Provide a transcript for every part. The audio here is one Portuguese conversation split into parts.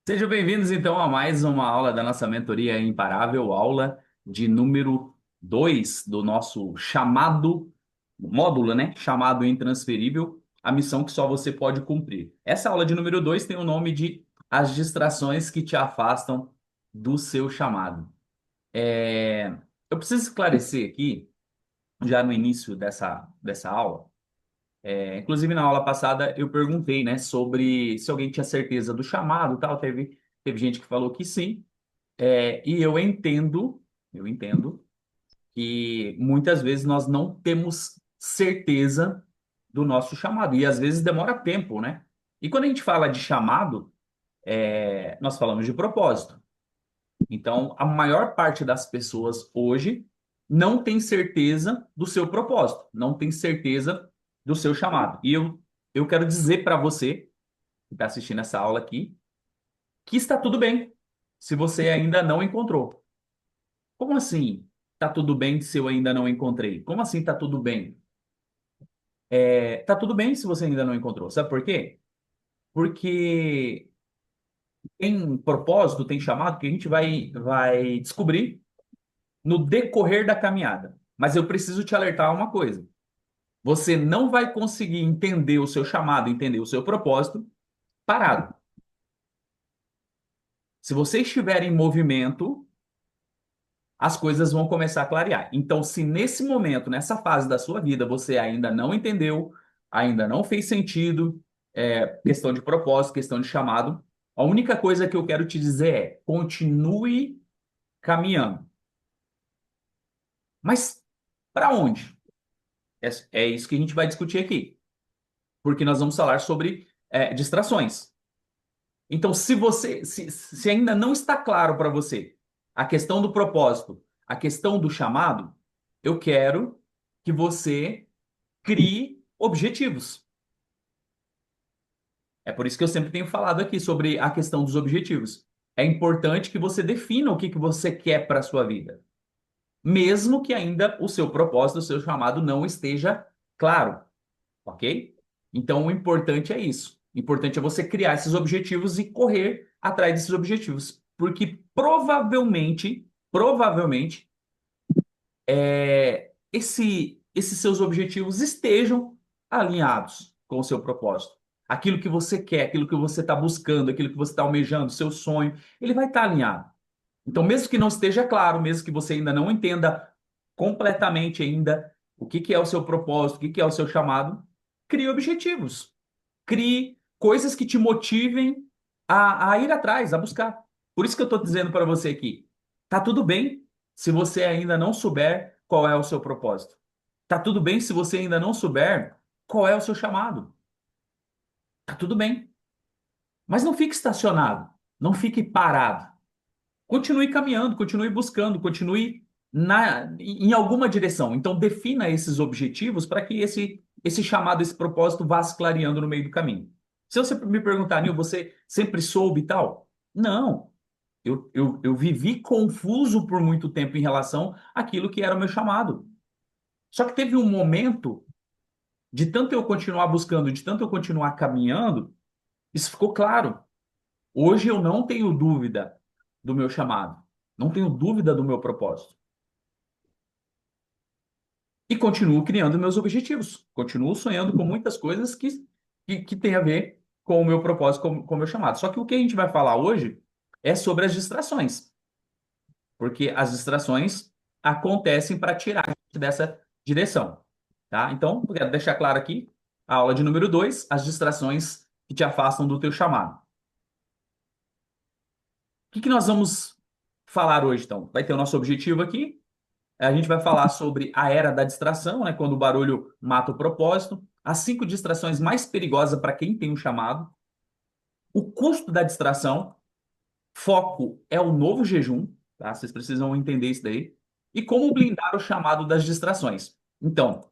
Sejam bem-vindos então a mais uma aula da nossa mentoria imparável, aula de número 2 do nosso chamado módulo, né? Chamado intransferível, a missão que só você pode cumprir. Essa aula de número 2 tem o nome de As distrações que te afastam do seu chamado. Eu preciso esclarecer aqui, já no início dessa aula, inclusive, na aula passada, eu perguntei, né, sobre se alguém tinha certeza do chamado e tal. Teve gente que falou que sim. E eu entendo que muitas vezes nós não temos certeza do nosso chamado. E às vezes demora tempo, né? E quando a gente fala de chamado, nós falamos de propósito. Então, a maior parte das pessoas hoje não tem certeza do seu propósito, não tem certeza do seu chamado. E eu quero dizer para você que está assistindo essa aula aqui que está tudo bem se você ainda não encontrou. Como assim? Tá tudo bem se eu ainda não encontrei? Como assim tá tudo bem? Tá tudo bem se você ainda não encontrou. Sabe por quê? Porque tem propósito, tem chamado que a gente vai descobrir no decorrer da caminhada. Mas eu preciso te alertar uma coisa. Você não vai conseguir entender o seu chamado, entender o seu propósito parado. Se você estiver em movimento, as coisas vão começar a clarear. Então, se nesse momento, nessa fase da sua vida, você ainda não entendeu, ainda não fez sentido, questão de propósito, questão de chamado, a única coisa que eu quero te dizer é: continue caminhando. Mas para onde? É isso que a gente vai discutir aqui, porque nós vamos falar sobre distrações. Então, se ainda não está claro para você a questão do propósito, a questão do chamado, eu quero que você crie objetivos. É por isso que eu sempre tenho falado aqui sobre a questão dos objetivos. É importante que você defina o que que você quer para a sua vida, mesmo que ainda o seu propósito, o seu chamado não esteja claro, ok? Então, o importante é isso. O importante é você criar esses objetivos e correr atrás desses objetivos, porque provavelmente, esses seus objetivos estejam alinhados com o seu propósito. Aquilo que você quer, aquilo que você está buscando, aquilo que você está almejando, seu sonho, ele vai estar alinhado. Então, mesmo que não esteja claro, mesmo que você ainda não entenda completamente ainda o que que é o seu propósito, o que que é o seu chamado, crie objetivos. Crie coisas que te motivem a ir atrás, a buscar. Por isso que eu estou dizendo para você aqui, tá tudo bem se você ainda não souber qual é o seu propósito. Tá tudo bem se você ainda não souber qual é o seu chamado. Tá tudo bem. Mas não fique estacionado, não fique parado. Continue caminhando, continue buscando, continue em alguma direção. Então, defina esses objetivos para que esse chamado, esse propósito vá se clareando no meio do caminho. Se você me perguntar, Nil, você sempre soube e tal? Não. Eu vivi confuso por muito tempo em relação àquilo que era o meu chamado. Só que teve um momento, de tanto eu continuar buscando, de tanto eu continuar caminhando, isso ficou claro. Hoje eu não tenho dúvida do meu chamado, não tenho dúvida do meu propósito. E continuo criando meus objetivos, continuo sonhando com muitas coisas que têm a ver com o meu propósito, com o meu chamado. Só que o que a gente vai falar hoje é sobre as distrações, porque as distrações acontecem para tirar a gente dessa direção, tá? Então, eu quero deixar claro aqui, a aula de número 2, as distrações que te afastam do teu chamado. O que que nós vamos falar hoje, então? Vai ter o nosso objetivo aqui. A gente vai falar sobre a era da distração, né? Quando o barulho mata o propósito. As 5 distrações mais perigosas para quem tem um chamado. O custo da distração. Foco é o novo jejum, tá? Vocês precisam entender isso daí. E como blindar o chamado das distrações. Então,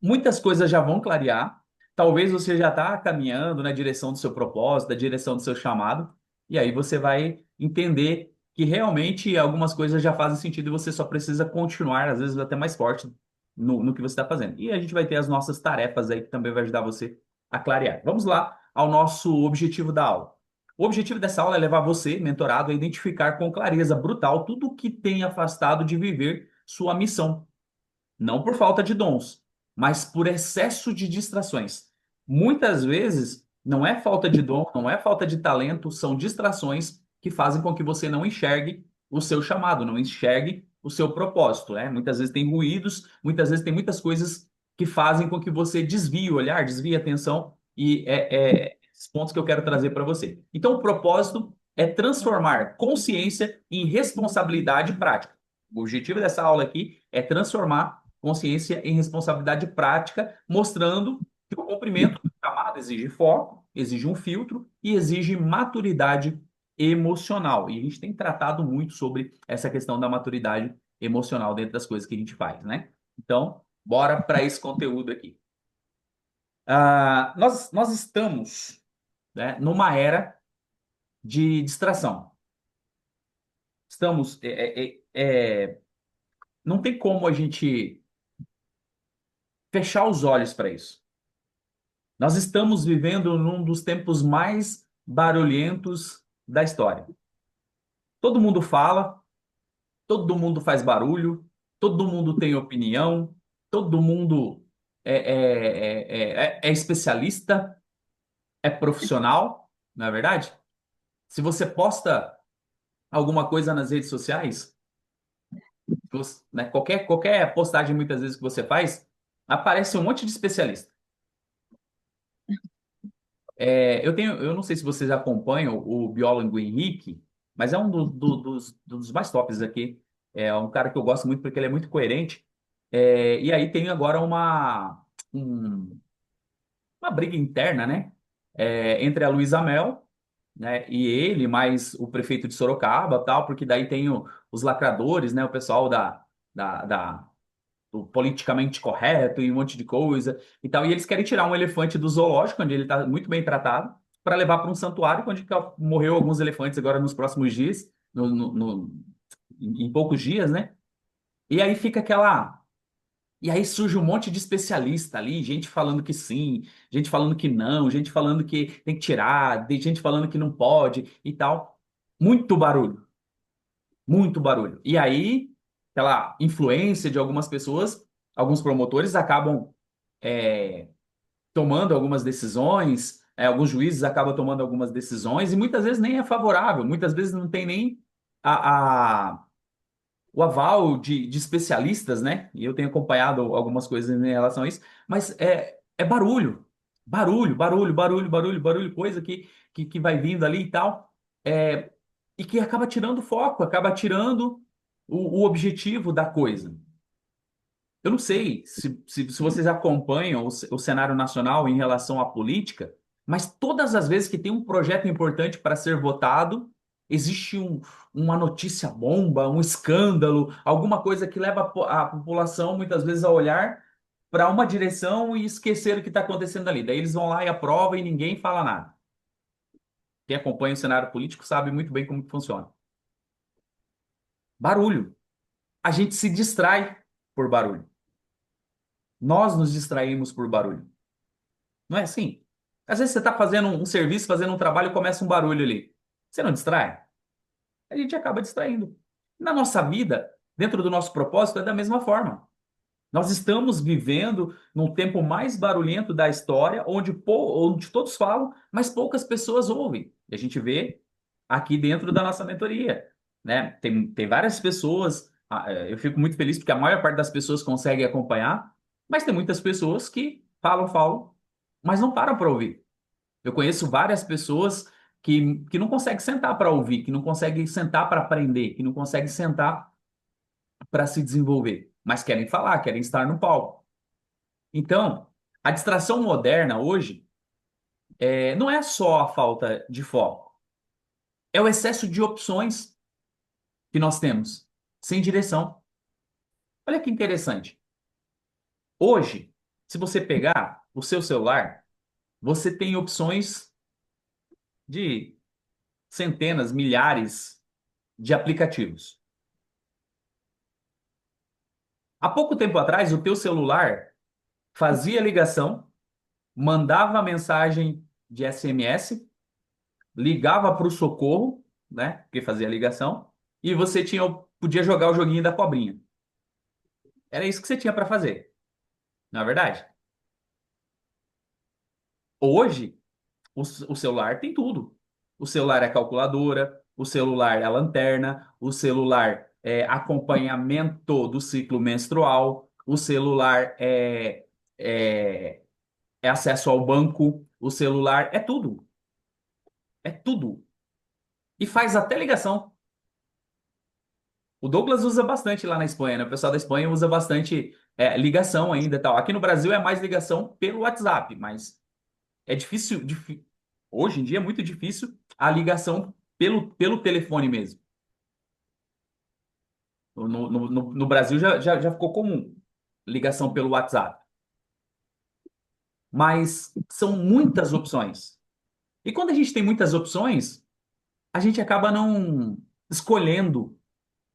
muitas coisas já vão clarear. Talvez você já está caminhando na direção do seu propósito, da direção do seu chamado, e aí você vai entender que realmente algumas coisas já fazem sentido e você só precisa continuar, às vezes até mais forte no que você está fazendo. E a gente vai ter as nossas tarefas aí que também vai ajudar você a clarear. Vamos lá ao nosso objetivo da aula. O objetivo dessa aula é levar você, mentorado, a identificar com clareza brutal tudo o que tem afastado de viver sua missão. Não por falta de dons, mas por excesso de distrações. Muitas vezes, não é falta de dom, não é falta de talento, são distrações que fazem com que você não enxergue o seu chamado, não enxergue o seu propósito, né? Muitas vezes tem ruídos, muitas vezes tem muitas coisas que fazem com que você desvie o olhar, desvie a atenção, e é esses pontos que eu quero trazer para você. Então, o propósito é transformar consciência em responsabilidade prática. O objetivo dessa aula aqui é transformar consciência em responsabilidade prática, mostrando que o cumprimento do chamado exige foco, exige um filtro e exige maturidade emocional. E a gente tem tratado muito sobre essa questão da maturidade emocional dentro das coisas que a gente faz, né? Então, bora para esse conteúdo aqui. Nós estamos, né, numa era de distração. Estamos. Não tem como a gente fechar os olhos para isso. Nós estamos vivendo num dos tempos mais barulhentos da história. Todo mundo fala, todo mundo faz barulho, todo mundo tem opinião, todo mundo é especialista, é profissional, não é verdade? Se você posta alguma coisa nas redes sociais, né, qualquer postagem muitas vezes que você faz, aparece um monte de especialista. Eu não sei se vocês acompanham o biólogo Henrique, mas é um dos mais tops aqui. É um cara que eu gosto muito porque ele é muito coerente. E aí tem agora uma briga interna, né? Entre a Luísa Mel, né, e ele, mais o prefeito de Sorocaba, tal, porque daí tem os lacradores, né? O pessoal do politicamente correto e um monte de coisa e tal. E eles querem tirar um elefante do zoológico, onde ele está muito bem tratado, para levar para um santuário, onde morreu alguns elefantes agora nos próximos dias, em poucos dias, né? E aí fica aquela. E aí surge um monte de especialista ali, gente falando que sim, gente falando que não, gente falando que tem que tirar, gente falando que não pode e tal. Muito barulho, muito barulho. E aí, aquela influência de algumas pessoas, alguns promotores acabam é, tomando algumas decisões, alguns juízes acabam tomando algumas decisões, e muitas vezes nem é favorável, muitas vezes não tem nem o aval de especialistas, né? E eu tenho acompanhado algumas coisas em relação a isso, mas é barulho, barulho, barulho, barulho, barulho, barulho, coisa que vai vindo ali e tal, é, e que acaba tirando o foco, acaba tirando o objetivo da coisa. Eu não sei se vocês acompanham o cenário nacional em relação à política, mas todas as vezes que tem um projeto importante para ser votado, existe uma notícia bomba, um escândalo, alguma coisa que leva a população muitas vezes a olhar para uma direção e esquecer o que está acontecendo ali. Daí eles vão lá e aprovam e ninguém fala nada. Quem acompanha o cenário político sabe muito bem como que funciona. Barulho. A gente se distrai por barulho. Nós nos distraímos por barulho. Não é assim? Às vezes você está fazendo um serviço, fazendo um trabalho e começa um barulho ali. Você não distrai? A gente acaba distraindo. Na nossa vida, dentro do nosso propósito, é da mesma forma. Nós estamos vivendo num tempo mais barulhento da história, onde todos falam, mas poucas pessoas ouvem. E a gente vê aqui dentro da nossa mentoria, né? Tem várias pessoas, eu fico muito feliz porque a maior parte das pessoas consegue acompanhar, mas tem muitas pessoas que falam, falam, mas não param para ouvir. Eu conheço várias pessoas que não conseguem sentar para ouvir, que não conseguem sentar para aprender, que não conseguem sentar para se desenvolver, mas querem falar, querem estar no palco. Então, a distração moderna hoje não é só a falta de foco, é o excesso de opções que nós temos, sem direção. Olha que interessante. Hoje, se você pegar o seu celular, você tem opções de centenas, milhares de aplicativos. Há pouco tempo atrás, o teu celular fazia ligação, mandava mensagem de SMS ligava para o socorro, né? Porque fazia ligação, e você podia jogar o joguinho da cobrinha. Era isso que você tinha para fazer, não é verdade? Hoje, o celular tem tudo. O celular é calculadora, o celular é lanterna, o celular é acompanhamento do ciclo menstrual, o celular é, é acesso ao banco, o celular é tudo. É tudo. E faz até ligação. O Douglas usa bastante lá na Espanha, né? O pessoal da Espanha usa bastante ligação ainda e tal. Aqui no Brasil é mais ligação pelo WhatsApp, mas é difícil, hoje em dia é muito difícil a ligação pelo telefone mesmo. No Brasil já ficou comum ligação pelo WhatsApp, mas são muitas opções. E quando a gente tem muitas opções, a gente acaba não escolhendo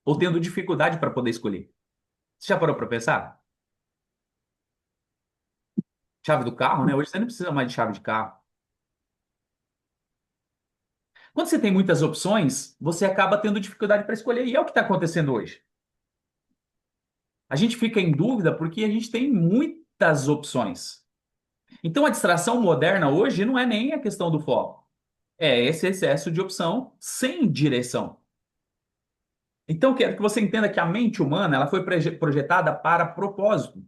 ou tendo dificuldade para poder escolher. Você já parou para pensar? Chave do carro, né? Hoje você não precisa mais de chave de carro. Quando você tem muitas opções, você acaba tendo dificuldade para escolher. E é o que está acontecendo hoje. A gente fica em dúvida porque a gente tem muitas opções. Então a distração moderna hoje não é nem a questão do foco, é esse excesso de opção sem direção. Então eu quero que você entenda que a mente humana ela foi projetada para propósito,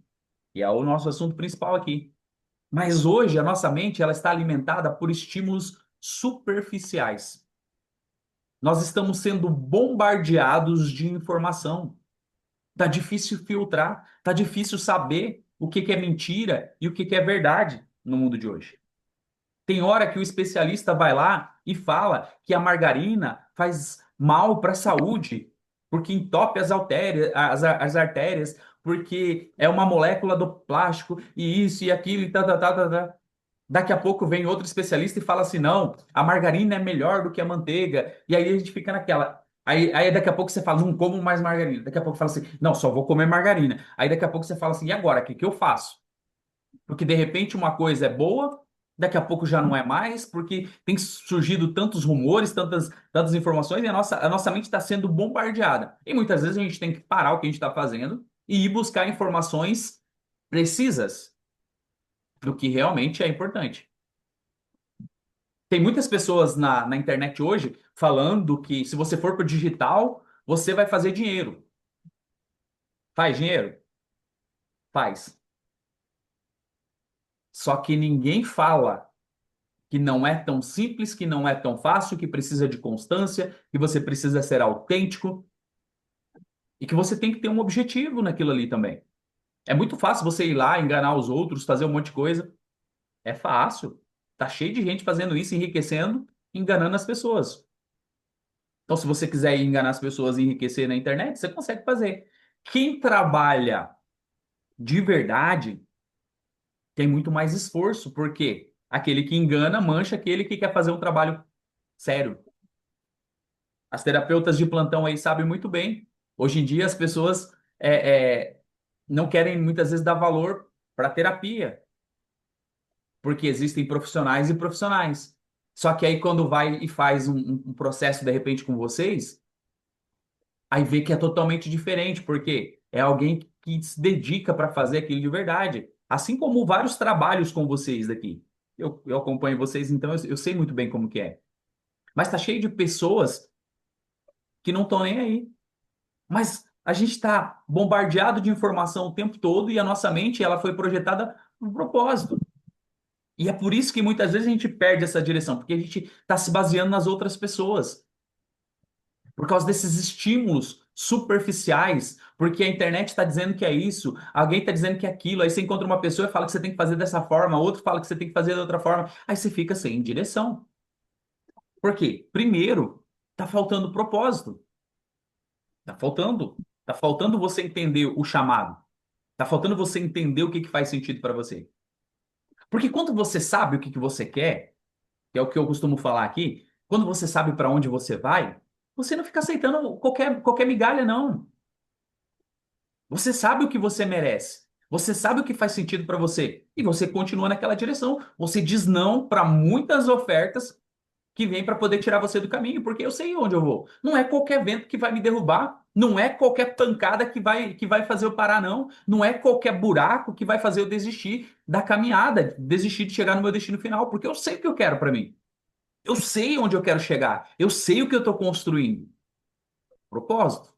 e é o nosso assunto principal aqui. Mas hoje a nossa mente ela está alimentada por estímulos superficiais. Nós estamos sendo bombardeados de informação. Tá difícil filtrar, tá difícil saber o que que é mentira e o que que é verdade no mundo de hoje. Tem hora que o especialista vai lá e fala que a margarina faz mal para a saúde, porque entope as artérias, porque é uma molécula do plástico, e isso e aquilo, e tá, tá, tá, tá, tá. Daqui a pouco vem outro especialista e fala assim: não, a margarina é melhor do que a manteiga. E aí a gente fica naquela. Aí daqui a pouco você fala: não como mais margarina. Daqui a pouco fala assim: não, só vou comer margarina. Aí daqui a pouco você fala assim: e agora? O que que eu faço? Porque de repente uma coisa é boa, daqui a pouco já não é mais, porque tem surgido tantos rumores, tantas informações, e a nossa mente está sendo bombardeada. E muitas vezes a gente tem que parar o que a gente está fazendo e ir buscar informações precisas do que realmente é importante. Tem muitas pessoas na internet hoje falando que se você for para o digital, você vai fazer dinheiro. Faz dinheiro? Faz. Só que ninguém fala que não é tão simples, que não é tão fácil, que precisa de constância, que você precisa ser autêntico e que você tem que ter um objetivo naquilo ali também. É muito fácil você ir lá, enganar os outros, fazer um monte de coisa. É fácil. Tá cheio de gente fazendo isso, enriquecendo, enganando as pessoas. Então, se você quiser enganar as pessoas e enriquecer na internet, você consegue fazer. Quem trabalha de verdade tem muito mais esforço, porque aquele que engana mancha aquele que quer fazer um trabalho sério. As terapeutas de plantão aí sabem muito bem. Hoje em dia as pessoas não querem muitas vezes dar valor para a terapia, porque existem profissionais e profissionais. Só que aí quando vai e faz um processo de repente com vocês, aí vê que é totalmente diferente, porque é alguém que se dedica para fazer aquilo de verdade. Assim como vários trabalhos com vocês daqui. Eu acompanho vocês, então eu sei muito bem como que é. Mas tá cheio de pessoas que não estão nem aí. Mas a gente está bombardeado de informação o tempo todo e a nossa mente ela foi projetada por propósito. E é por isso que muitas vezes a gente perde essa direção, porque a gente está se baseando nas outras pessoas, por causa desses estímulos superficiais, porque a internet está dizendo que é isso, alguém está dizendo que é aquilo, aí você encontra uma pessoa e fala que você tem que fazer dessa forma, outro fala que você tem que fazer de outra forma, aí você fica sem direção. Por quê? Primeiro, está faltando propósito, está faltando. Está faltando você entender o chamado. Tá faltando você entender o que que faz sentido para você. Porque quando você sabe o que que você quer, que é o que eu costumo falar aqui, quando você sabe para onde você vai, você não fica aceitando qualquer migalha, não. Você sabe o que você merece. Você sabe o que faz sentido para você. E você continua naquela direção. Você diz não para muitas ofertas que vem para poder tirar você do caminho, porque eu sei onde eu vou. Não é qualquer vento que vai me derrubar, não é qualquer pancada que vai fazer eu parar, não. Não é qualquer buraco que vai fazer eu desistir da caminhada, desistir de chegar no meu destino final, porque eu sei o que eu quero para mim. Eu sei onde eu quero chegar, eu sei o que eu estou construindo. Propósito.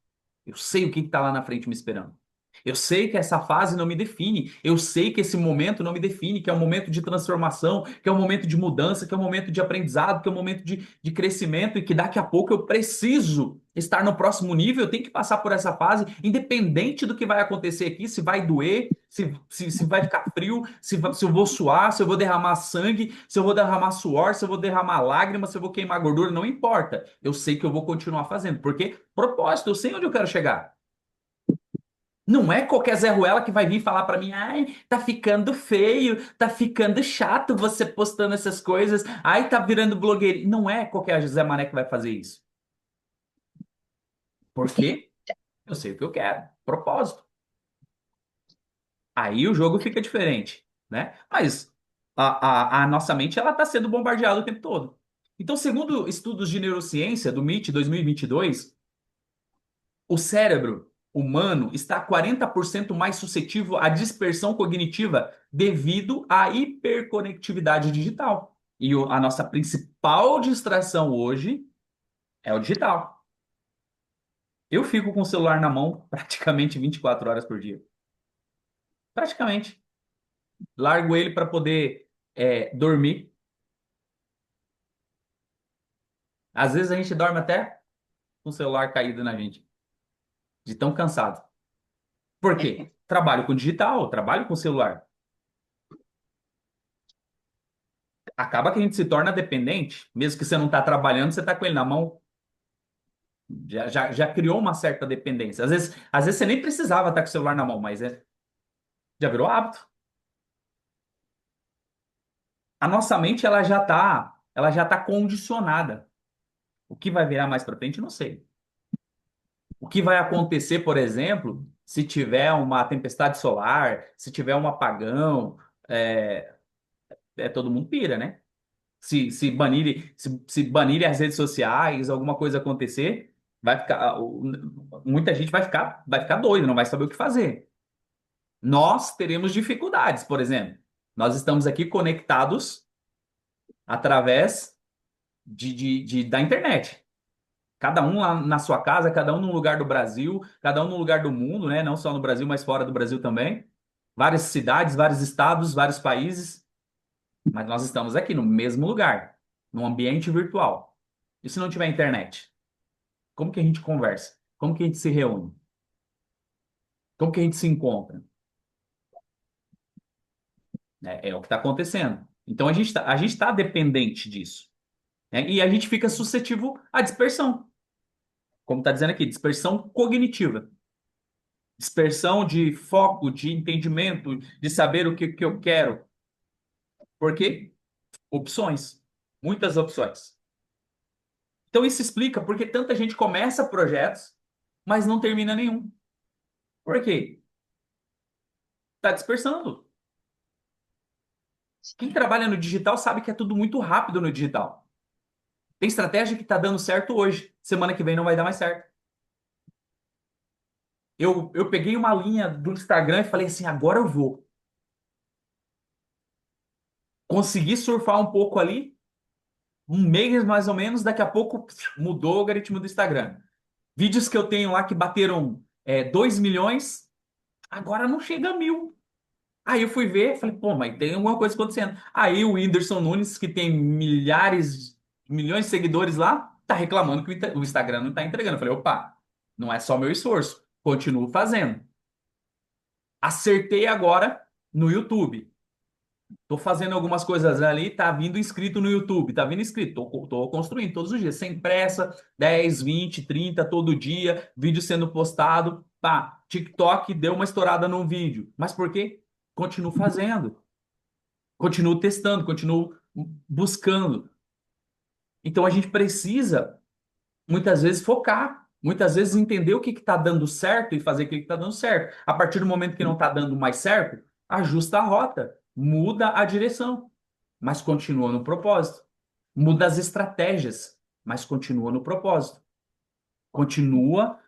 Eu sei o que está lá na frente me esperando. Eu sei que essa fase não me define. Eu sei que esse momento não me define, que é um momento de transformação, que é um momento de mudança, que é um momento de aprendizado, que é um momento de crescimento e que daqui a pouco eu preciso estar no próximo nível. Eu tenho que passar por essa fase, independente do que vai acontecer aqui, se vai doer, se vai ficar frio, se eu vou suar, se eu vou derramar sangue, se eu vou derramar suor, se eu vou derramar lágrimas, se eu vou queimar gordura, não importa. Eu sei que eu vou continuar fazendo, porque propósito, eu sei onde eu quero chegar. Não é qualquer Zé Ruela que vai vir falar pra mim, ai, tá ficando feio, tá ficando chato você postando essas coisas, ai, tá virando blogueirinho. Não é qualquer Zé Mané que vai fazer isso. Porque eu sei o que eu quero, propósito. Aí o jogo fica diferente, né? Mas a nossa mente, ela tá sendo bombardeada o tempo todo. Então, segundo estudos de neurociência do MIT 2022, o cérebro humano está 40% mais suscetível à dispersão cognitiva devido à hiperconectividade digital. E a nossa principal distração hoje é o digital. Eu fico com o celular na mão praticamente 24 horas por dia. Praticamente. Largo ele para poder dormir. Às vezes a gente dorme até com o celular caído na gente, de tão cansado. Por quê? Trabalho com digital, trabalho com celular. Acaba que a gente se torna dependente, mesmo que você não está trabalhando, você está com ele na mão. Já criou uma certa dependência. Às vezes você nem precisava estar com o celular na mão, mas já virou hábito. A nossa mente ela já tá condicionada. O que vai virar mais para frente, não sei. O que vai acontecer, por exemplo, se tiver uma tempestade solar, se tiver um apagão, é, todo mundo pira, né? Se banirem as redes sociais, alguma coisa acontecer, vai ficar, muita gente vai ficar doida, não vai saber o que fazer. Nós teremos dificuldades, por exemplo. Nós estamos aqui conectados através da internet. Cada um lá na sua casa, cada um num lugar do Brasil, cada um num lugar do mundo, né? Não só no Brasil, mas fora do Brasil também. Várias cidades, vários estados, vários países, mas nós estamos aqui no mesmo lugar, num ambiente virtual. E se não tiver internet? Como que a gente conversa? Como que a gente se reúne? Como que a gente se encontra? É o que está acontecendo. Então a gente tá dependente disso, né? E a gente fica suscetível à dispersão, como está dizendo aqui, dispersão cognitiva, dispersão de foco, de entendimento, de saber o que eu quero. Por quê? Opções, muitas opções. Então isso explica porque tanta gente começa projetos, mas não termina nenhum. Por quê? Está dispersando. Quem trabalha no digital sabe que é tudo muito rápido no digital. Tem estratégia que está dando certo hoje, semana que vem não vai dar mais certo. Eu peguei uma linha do Instagram e falei assim: agora eu vou. Consegui surfar um pouco ali, um mês mais ou menos, daqui a pouco mudou o algoritmo do Instagram. Vídeos que eu tenho lá que bateram 2 milhões, agora não chega a 1.000. Aí eu fui ver, falei, pô, mas tem alguma coisa acontecendo. Aí o Whindersson Nunes, que tem milhares, milhões de seguidores lá, tá reclamando que o Instagram não tá entregando. Eu falei, opa, não é só meu esforço, continuo fazendo. Acertei agora no YouTube. Tô fazendo algumas coisas ali, tá vindo inscrito no YouTube, tá vindo inscrito. Tô construindo todos os dias, sem pressa, 10, 20, 30 todo dia, vídeo sendo postado. Pá, TikTok deu uma estourada num vídeo. Mas por quê? Continuo fazendo, continuo testando, continuo buscando. Então a gente precisa, muitas vezes, focar, muitas vezes entender o que está dando certo e fazer aquilo que está dando certo. A partir do momento que não está dando mais certo, ajusta a rota, muda a direção, mas continua no propósito. muda as estratégias, mas continua no propósito. Continua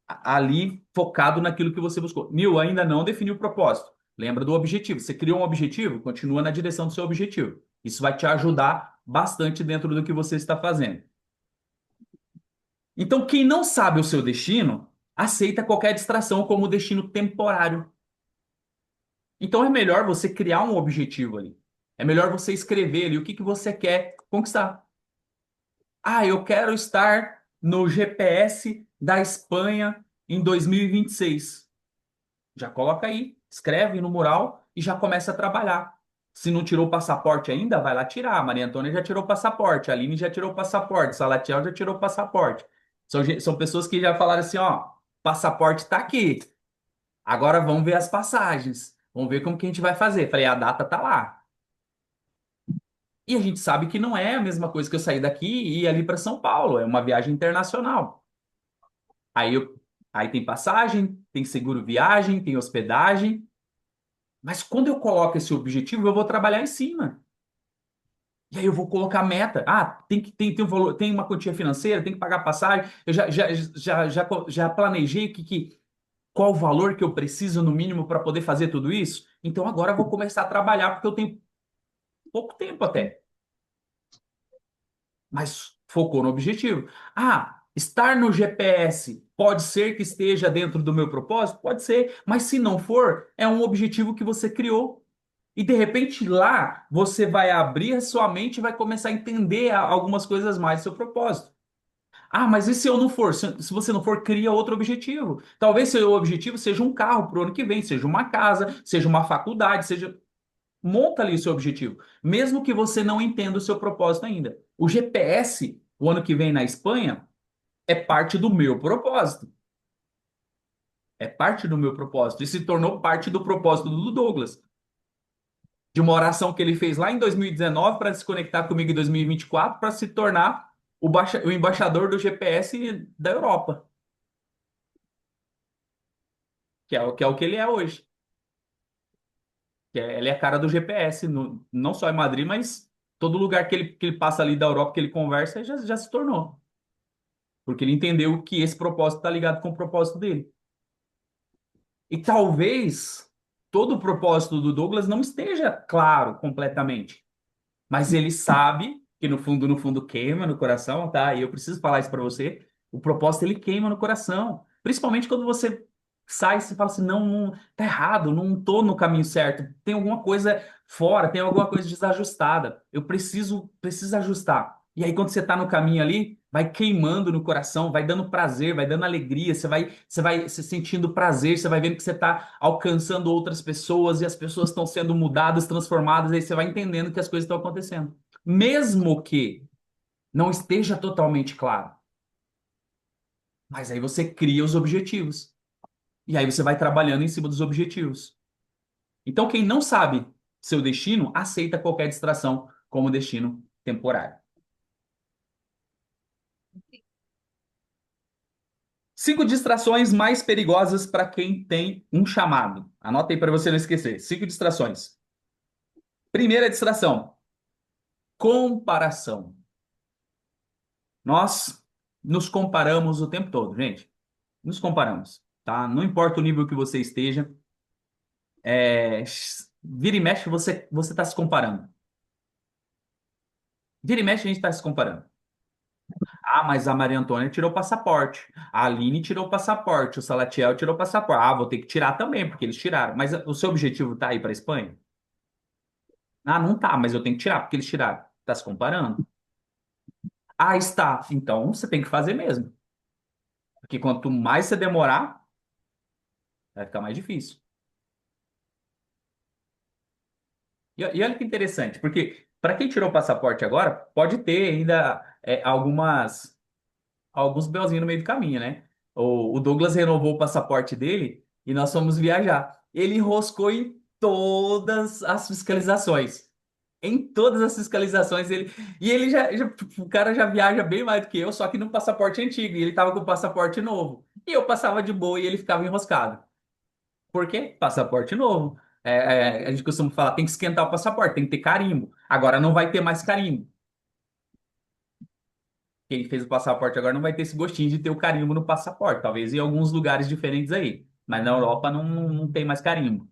ali focado naquilo que você buscou. Nil, ainda não definiu o propósito. Lembra do objetivo. Você criou um objetivo? Continua na direção do seu objetivo. Isso vai te ajudar bastante dentro do que você está fazendo. Então, quem não sabe o seu destino, aceita qualquer distração como destino temporário. Então, é melhor você criar um objetivo ali. É melhor você escrever ali o que que você quer conquistar. Ah, eu quero estar no GPS da Espanha em 2026. Já coloca aí, escreve no mural e já começa a trabalhar. Se não tirou o passaporte ainda, vai lá tirar. A Maria Antônia já tirou o passaporte, a Aline já tirou o passaporte, o Salatiel já tirou o passaporte. São pessoas que já falaram assim, ó, passaporte tá aqui. Agora vamos ver as passagens. Vamos ver como que a gente vai fazer. Falei, a data tá lá. E a gente sabe que não é a mesma coisa que eu sair daqui e ir ali para São Paulo. É uma viagem internacional. Aí, aí tem passagem, tem seguro viagem, tem hospedagem. Mas quando eu coloco esse objetivo, eu vou trabalhar em cima. E aí eu vou colocar meta. Ah, tem um valor, tem uma quantia financeira, tem que pagar passagem. Eu já planejei qual o valor que eu preciso no mínimo para poder fazer tudo isso. Então agora eu vou começar a trabalhar porque eu tenho pouco tempo até. Mas focou no objetivo. Ah, estar no GPS pode ser que esteja dentro do meu propósito? Pode ser, mas se não for, é um objetivo que você criou. E de repente lá você vai abrir a sua mente e vai começar a entender algumas coisas mais do seu propósito. Ah, mas e se eu não for? Se você não for, cria outro objetivo. Talvez seu objetivo seja um carro para o ano que vem, seja uma casa, seja uma faculdade, seja. Monta ali o seu objetivo, mesmo que você não entenda o seu propósito ainda. O GPS, o ano que vem na Espanha, é parte do meu propósito. É parte do meu propósito. E se tornou parte do propósito do Douglas. De uma oração que ele fez lá em 2019 para se conectar comigo em 2024 para se tornar o embaixador do GPS da Europa, que é o que ele é hoje. Ele é a cara do GPS, não só em Madrid, mas todo lugar que ele passa ali da Europa, que ele conversa, já se tornou. Porque ele entendeu que esse propósito está ligado com o propósito dele. E talvez todo o propósito do Douglas não esteja claro completamente. Mas ele sabe que no fundo queima no coração, tá? E eu preciso falar isso para você. O propósito ele queima no coração, principalmente quando você sai e fala assim, não, não, tá errado, não tô no caminho certo. Tem alguma coisa fora, tem alguma coisa desajustada. Eu preciso ajustar. E aí quando você tá no caminho ali, vai queimando no coração, vai dando prazer, vai dando alegria, você vai se sentindo prazer, você vai vendo que você está alcançando outras pessoas e as pessoas estão sendo mudadas, transformadas, aí você vai entendendo que as coisas estão acontecendo mesmo que não esteja totalmente claro. Mas aí você cria os objetivos. E aí você vai trabalhando em cima dos objetivos. Então, quem não sabe seu destino, aceita qualquer distração como destino temporário. 5 distrações mais perigosas para quem tem um chamado. Anota aí para você não esquecer. 5 distrações. Primeira distração: comparação. Nós nos comparamos o tempo todo, gente. Nos comparamos, tá? Não importa o nível que você esteja, vira e mexe você está se comparando. Vira e mexe a gente está se comparando. Ah, mas a Maria Antônia tirou o passaporte. A Aline tirou o passaporte. O Salatiel tirou o passaporte. Ah, vou ter que tirar também, porque eles tiraram. Mas o seu objetivo tá aí para Espanha? Ah, não tá, mas eu tenho que tirar, porque eles tiraram. Tá se comparando? Ah, está. Então você tem que fazer mesmo. Porque quanto mais você demorar, vai ficar mais difícil. E olha que interessante, porque para quem tirou o passaporte agora, pode ter ainda alguns belzinhos no meio do caminho, né? O Douglas renovou o passaporte dele e nós fomos viajar. Ele enroscou em todas as fiscalizações. Em todas as fiscalizações, e ele o cara já viaja bem mais do que eu, só que no passaporte antigo, e ele tava com o passaporte novo. E eu passava de boa e ele ficava enroscado. Por quê? Passaporte novo. A gente costuma falar, tem que esquentar o passaporte, tem que ter carimbo. Agora não vai ter mais carimbo. Quem fez o passaporte agora não vai ter esse gostinho de ter o carimbo no passaporte. Talvez em alguns lugares diferentes aí. Mas na Europa não tem mais carimbo.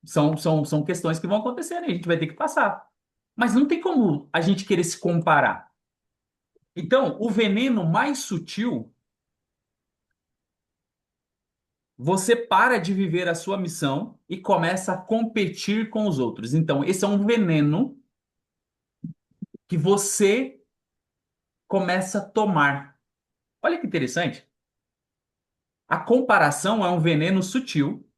São questões que vão acontecendo e a gente vai ter que passar. Mas não tem como a gente querer se comparar. Então, o veneno mais sutil, você para de viver a sua missão e começa a competir com os outros. Então, esse é um veneno que você começa a tomar. Olha que interessante. A comparação é um veneno sutil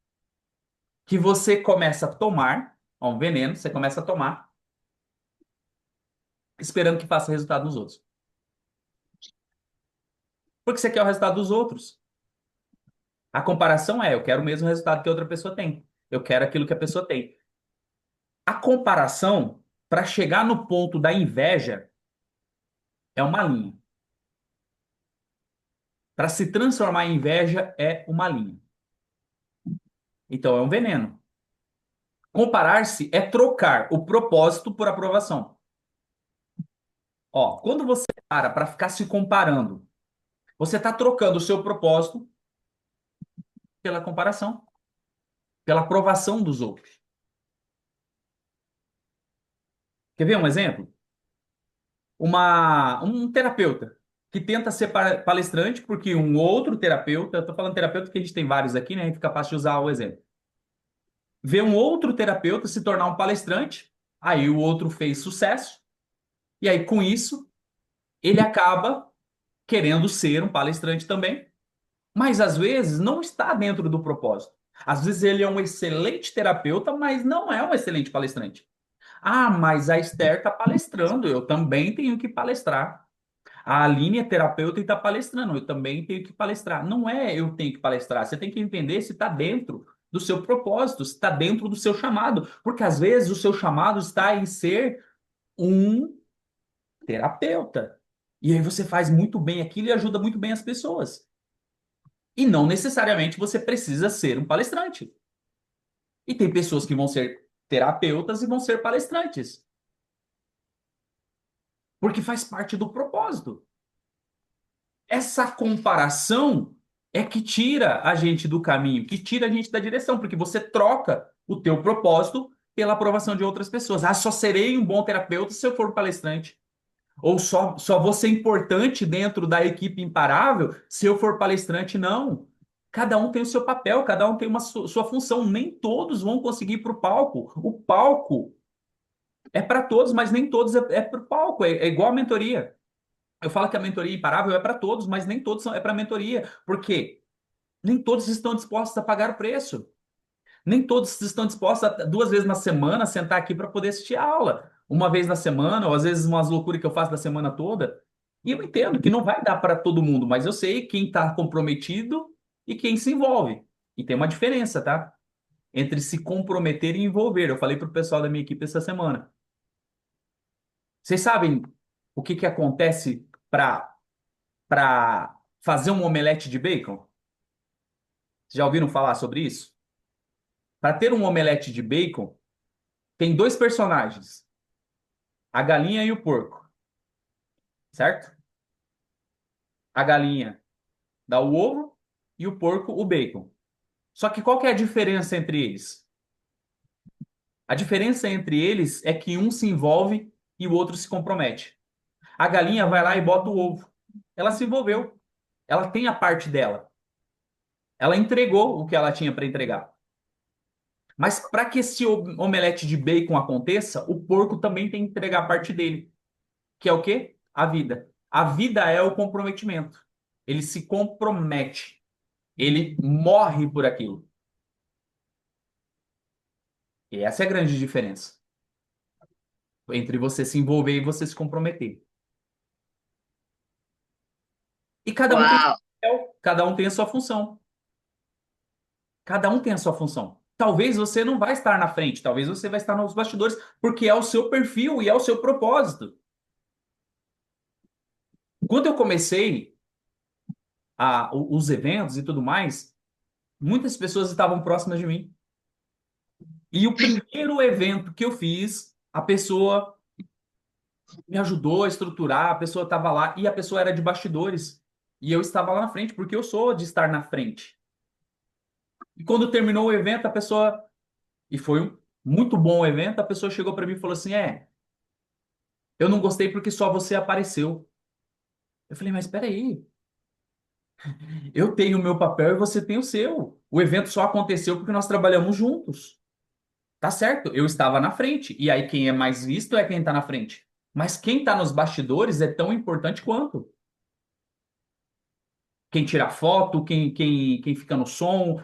que você começa a tomar, ó, um veneno, você começa a tomar, esperando que faça resultado nos outros. Porque você quer o resultado dos outros. A comparação é, eu quero o mesmo resultado que a outra pessoa tem. Eu quero aquilo que a pessoa tem. A comparação, para chegar no ponto da inveja, é uma linha. Para se transformar em inveja, é uma linha. Então, é um veneno. Comparar-se é trocar o propósito por aprovação. Ó, quando você para ficar se comparando, você está trocando o seu propósito pela comparação, pela aprovação dos outros. Quer ver um exemplo? Um terapeuta que tenta ser palestrante, porque um outro terapeuta, eu estou falando terapeuta porque a gente tem vários aqui, né? A gente fica fácil de usar o exemplo. Vê um outro terapeuta se tornar um palestrante, aí o outro fez sucesso, e aí com isso ele acaba querendo ser um palestrante também, mas às vezes não está dentro do propósito. Às vezes ele é um excelente terapeuta, mas não é um excelente palestrante. Ah, mas a Esther está palestrando, eu também tenho que palestrar. A Aline é terapeuta e está palestrando, eu também tenho que palestrar. Não é eu tenho que palestrar, você tem que entender se está dentro do seu propósito, se está dentro do seu chamado, porque às vezes o seu chamado está em ser um terapeuta. E aí você faz muito bem aquilo e ajuda muito bem as pessoas. E não necessariamente você precisa ser um palestrante. E tem pessoas que vão ser terapeutas e vão ser palestrantes, porque faz parte do propósito. Essa comparação é que tira a gente do caminho, que tira a gente da direção, porque você troca o teu propósito pela aprovação de outras pessoas. Ah, só serei um bom terapeuta se eu for palestrante. Ou só vou ser importante dentro da equipe imparável se eu for palestrante. Não. Cada um tem o seu papel, cada um tem uma sua função. Nem todos vão conseguir ir para o palco. O palco é para todos, mas nem todos é para o palco. É igual a mentoria. Eu falo que a mentoria imparável é para todos, mas nem todos é para mentoria. Por quê? Nem todos estão dispostos a pagar o preço. Nem todos estão dispostos a 2 vezes na semana sentar aqui para poder assistir a aula. Uma vez na semana, ou às vezes umas loucuras que eu faço da semana toda. E eu entendo que não vai dar para todo mundo, mas eu sei quem está comprometido e quem se envolve. E tem uma diferença, tá? Entre se comprometer e envolver. Eu falei para o pessoal da minha equipe essa semana. Vocês sabem o que acontece para fazer um omelete de bacon? Já ouviram falar sobre isso? Para ter um omelete de bacon, tem dois personagens, a galinha e o porco, certo? A galinha dá o ovo e o porco o bacon. Só que qual que é a diferença entre eles? A diferença entre eles é que um se envolve e o outro se compromete. A galinha vai lá e bota o ovo. Ela se envolveu. Ela tem a parte dela. Ela entregou o que ela tinha para entregar. Mas para que esse omelete de bacon aconteça, o porco também tem que entregar a parte dele, que é o quê? A vida. A vida é o comprometimento. Ele se compromete. Ele morre por aquilo. E essa é a grande diferença entre você se envolver e você se comprometer. E cada um tem seu Uau! papel, cada um tem a sua função. Cada um tem a sua função. Talvez você não vai estar na frente, talvez você vai estar nos bastidores, porque é o seu perfil e é o seu propósito. Quando eu comecei os eventos e tudo mais, muitas pessoas estavam próximas de mim. E o primeiro evento que eu fiz, a pessoa Me ajudou a estruturar, a pessoa estava lá e a pessoa era de bastidores. E eu estava lá na frente, porque eu sou de estar na frente. E quando terminou o evento, a pessoa, e foi um muito bom o evento, a pessoa chegou para mim e falou assim: eu não gostei porque só você apareceu. Eu falei, mas espera aí, eu tenho o meu papel e você tem o seu. O evento só aconteceu porque nós trabalhamos juntos. Tá certo, eu estava na frente. E aí quem é mais visto é quem está na frente. Mas quem está nos bastidores é tão importante quanto. Quem tira foto, quem fica no som,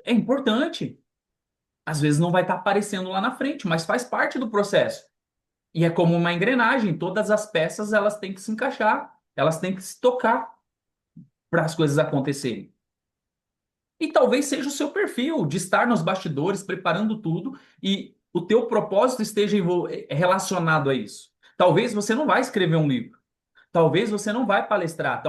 é importante. Às vezes não vai estar aparecendo lá na frente, mas faz parte do processo. E é como uma engrenagem, todas as peças elas têm que se encaixar, elas têm que se tocar para as coisas acontecerem. E talvez seja o seu perfil de estar nos bastidores, preparando tudo, e o teu propósito esteja relacionado a isso. Talvez você não vai escrever um livro, talvez você não vai palestrar,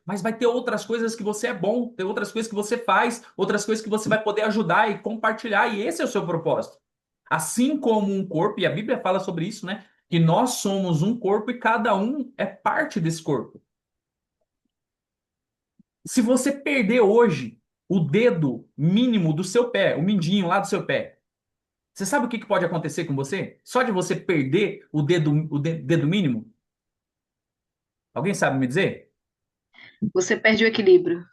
mas vai ter outras coisas que você é bom, ter outras coisas que você faz, outras coisas que você vai poder ajudar e compartilhar, e esse é o seu propósito. Assim como um corpo, e a Bíblia fala sobre isso, né? Que nós somos um corpo e cada um é parte desse corpo. Se você perder hoje o dedo mínimo do seu pé, o mindinho lá do seu pé, você sabe o que que pode acontecer com você? Só de você perder dedo mínimo? Alguém sabe me dizer? Você perde o equilíbrio.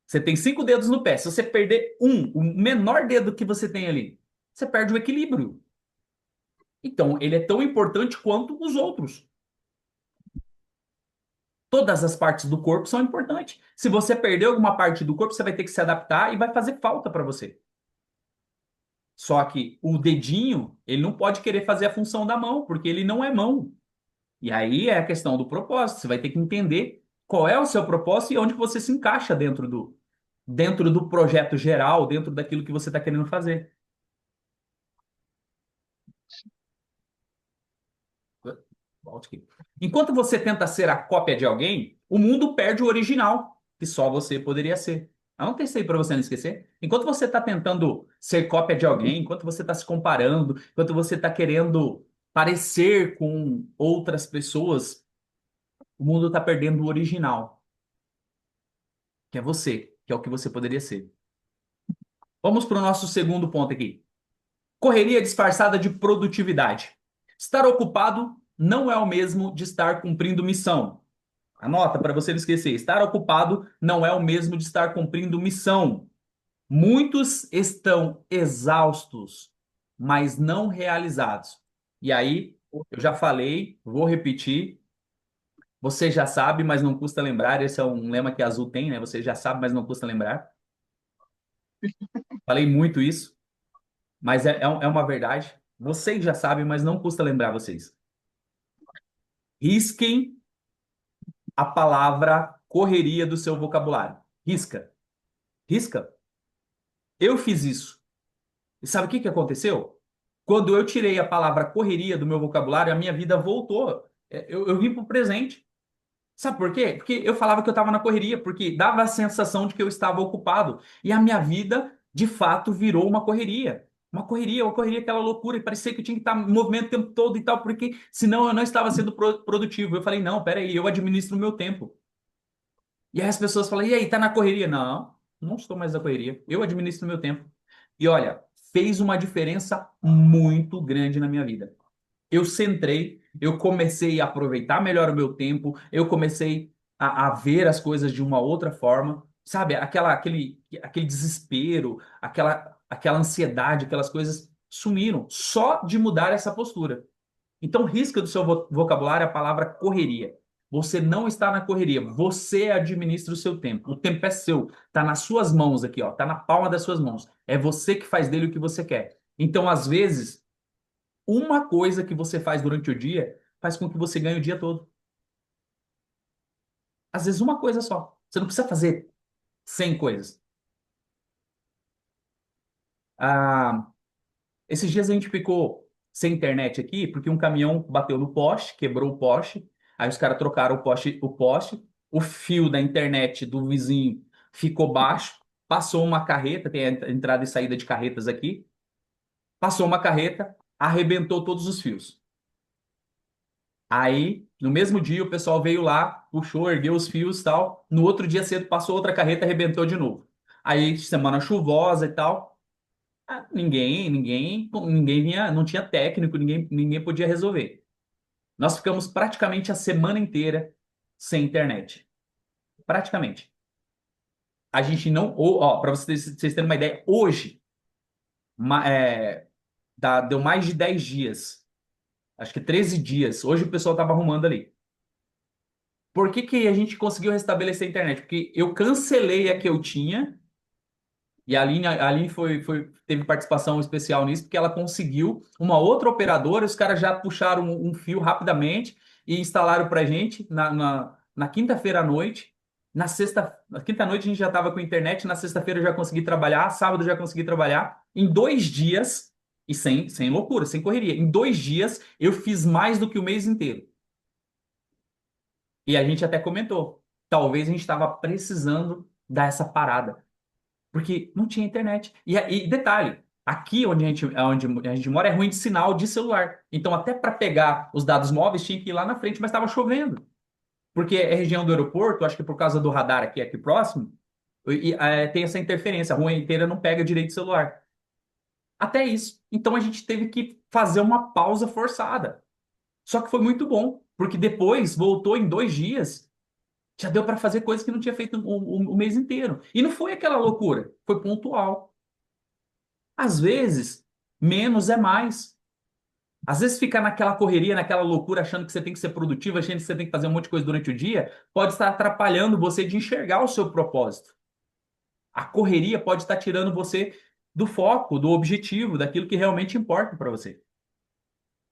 Você tem 5 dedos no pé. Se você perder o menor dedo que você tem ali, você perde o equilíbrio. Então, ele é tão importante quanto os outros. Todas as partes do corpo são importantes. Se você perder alguma parte do corpo, você vai ter que se adaptar e vai fazer falta para você. Só que o dedinho, ele não pode querer fazer a função da mão, porque ele não é mão. E aí é a questão do propósito. Você vai ter que entender qual é o seu propósito e onde você se encaixa dentro do projeto geral, dentro daquilo que você está querendo fazer. Volte aqui. Enquanto você tenta ser a cópia de alguém, o mundo perde o original, que só você poderia ser. Anota isso aí para você não esquecer. Enquanto você está tentando ser cópia de alguém, enquanto você está se comparando, enquanto você está querendo parecer com outras pessoas, o mundo está perdendo o original, que é você, que é o que você poderia ser. Vamos para o nosso segundo ponto aqui. Correria disfarçada de produtividade. Estar ocupado não é o mesmo de estar cumprindo missão. Anota para você não esquecer. Estar ocupado não é o mesmo de estar cumprindo missão. Muitos estão exaustos, mas não realizados. E aí, eu já falei, vou repetir. Você já sabe, mas não custa lembrar. Esse é um lema que a Azul tem, né? Você já sabe, mas não custa lembrar. Falei muito isso, mas é uma verdade. Vocês já sabem, mas não custa lembrar vocês. Risquem a palavra correria do seu vocabulário. Risca. Risca. Eu fiz isso. E sabe o que que aconteceu? Quando eu tirei a palavra correria do meu vocabulário, a minha vida voltou. Eu vim para o presente. Sabe por quê? Porque eu falava que eu estava na correria, porque dava a sensação de que eu estava ocupado. E a minha vida, de fato, virou uma correria. Uma correria, aquela loucura. E parecia que eu tinha que estar em movimento o tempo todo e tal, porque senão eu não estava sendo produtivo. Eu falei, não, peraí, eu administro o meu tempo. E aí as pessoas falam, e aí, tá na correria? Não, não estou mais na correria. Eu administro o meu tempo. E olha, fez uma diferença muito grande na minha vida. Eu centrei, eu comecei a aproveitar melhor o meu tempo, eu comecei a ver as coisas de uma outra forma, sabe? Aquele desespero, aquela ansiedade, aquelas coisas sumiram só de mudar essa postura. Então, risca do seu vocabulário a palavra correria. Você não está na correria, você administra o seu tempo. O tempo é seu, está nas suas mãos aqui, ó, está na palma das suas mãos. É você que faz dele o que você quer. Então, às vezes, uma coisa que você faz durante o dia faz com que você ganhe o dia todo. Às vezes, uma coisa só. Você não precisa fazer 100 coisas. Ah, esses dias a gente ficou sem internet aqui porque um caminhão bateu no poste, quebrou o poste. Aí os caras trocaram o fio da internet do vizinho ficou baixo, passou uma carreta, tem a entrada e saída de carretas aqui, passou uma carreta, arrebentou todos os fios. Aí, no mesmo dia, o pessoal veio lá, puxou, ergueu os fios e tal. No outro dia cedo, passou outra carreta, arrebentou de novo. Aí, semana chuvosa e tal. Ninguém vinha, não tinha técnico, ninguém podia resolver. Nós ficamos praticamente a semana inteira sem internet. Praticamente. A gente não, ó, para vocês terem uma ideia, hoje, ma- é, deu mais de 10 dias. Acho que 13 dias. Hoje o pessoal tava arrumando ali. Por que que a gente conseguiu restabelecer a internet? Porque eu cancelei a que eu tinha, e a Aline teve participação especial nisso, porque ela conseguiu uma outra operadora, os caras já puxaram um fio rapidamente e instalaram pra gente na quinta-feira à noite. Na quinta-noite a gente já estava com internet, na sexta-feira eu já consegui trabalhar, sábado eu já consegui trabalhar. Em 2 dias, e sem loucura, sem correria, em 2 dias eu fiz mais do que o mês inteiro. E a gente até comentou, talvez a gente estava precisando dar essa parada, porque não tinha internet. E detalhe, aqui onde a gente mora é ruim de sinal de celular. Então, até para pegar os dados móveis, tinha que ir lá na frente, mas estava chovendo. Porque é região do aeroporto, acho que por causa do radar aqui próximo, tem essa interferência. A rua inteira não pega direito o celular. Até isso. Então, a gente teve que fazer uma pausa forçada. Só que foi muito bom, porque depois voltou em 2 dias. Já deu para fazer coisas que não tinha feito o mês inteiro. E não foi aquela loucura, foi pontual. Às vezes, menos é mais. Às vezes ficar naquela correria, naquela loucura, achando que você tem que ser produtivo, achando que você tem que fazer um monte de coisa durante o dia, pode estar atrapalhando você de enxergar o seu propósito. A correria pode estar tirando você do foco, do objetivo, daquilo que realmente importa para você.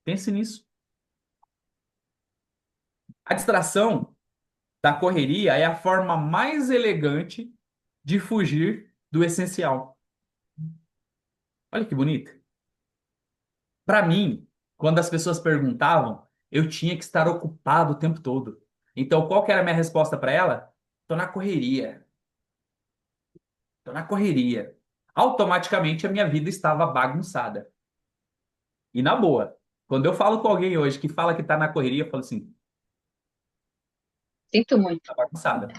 Pense nisso. A distração da correria é a forma mais elegante de fugir do essencial. Olha que bonito. Para mim, quando as pessoas perguntavam, eu tinha que estar ocupado o tempo todo. Então, qual que era a minha resposta para ela? Tô na correria. Tô na correria. Automaticamente a minha vida estava bagunçada. E na boa, quando eu falo com alguém hoje que fala que tá na correria, eu falo assim, Sinto muito. tá bagunçada.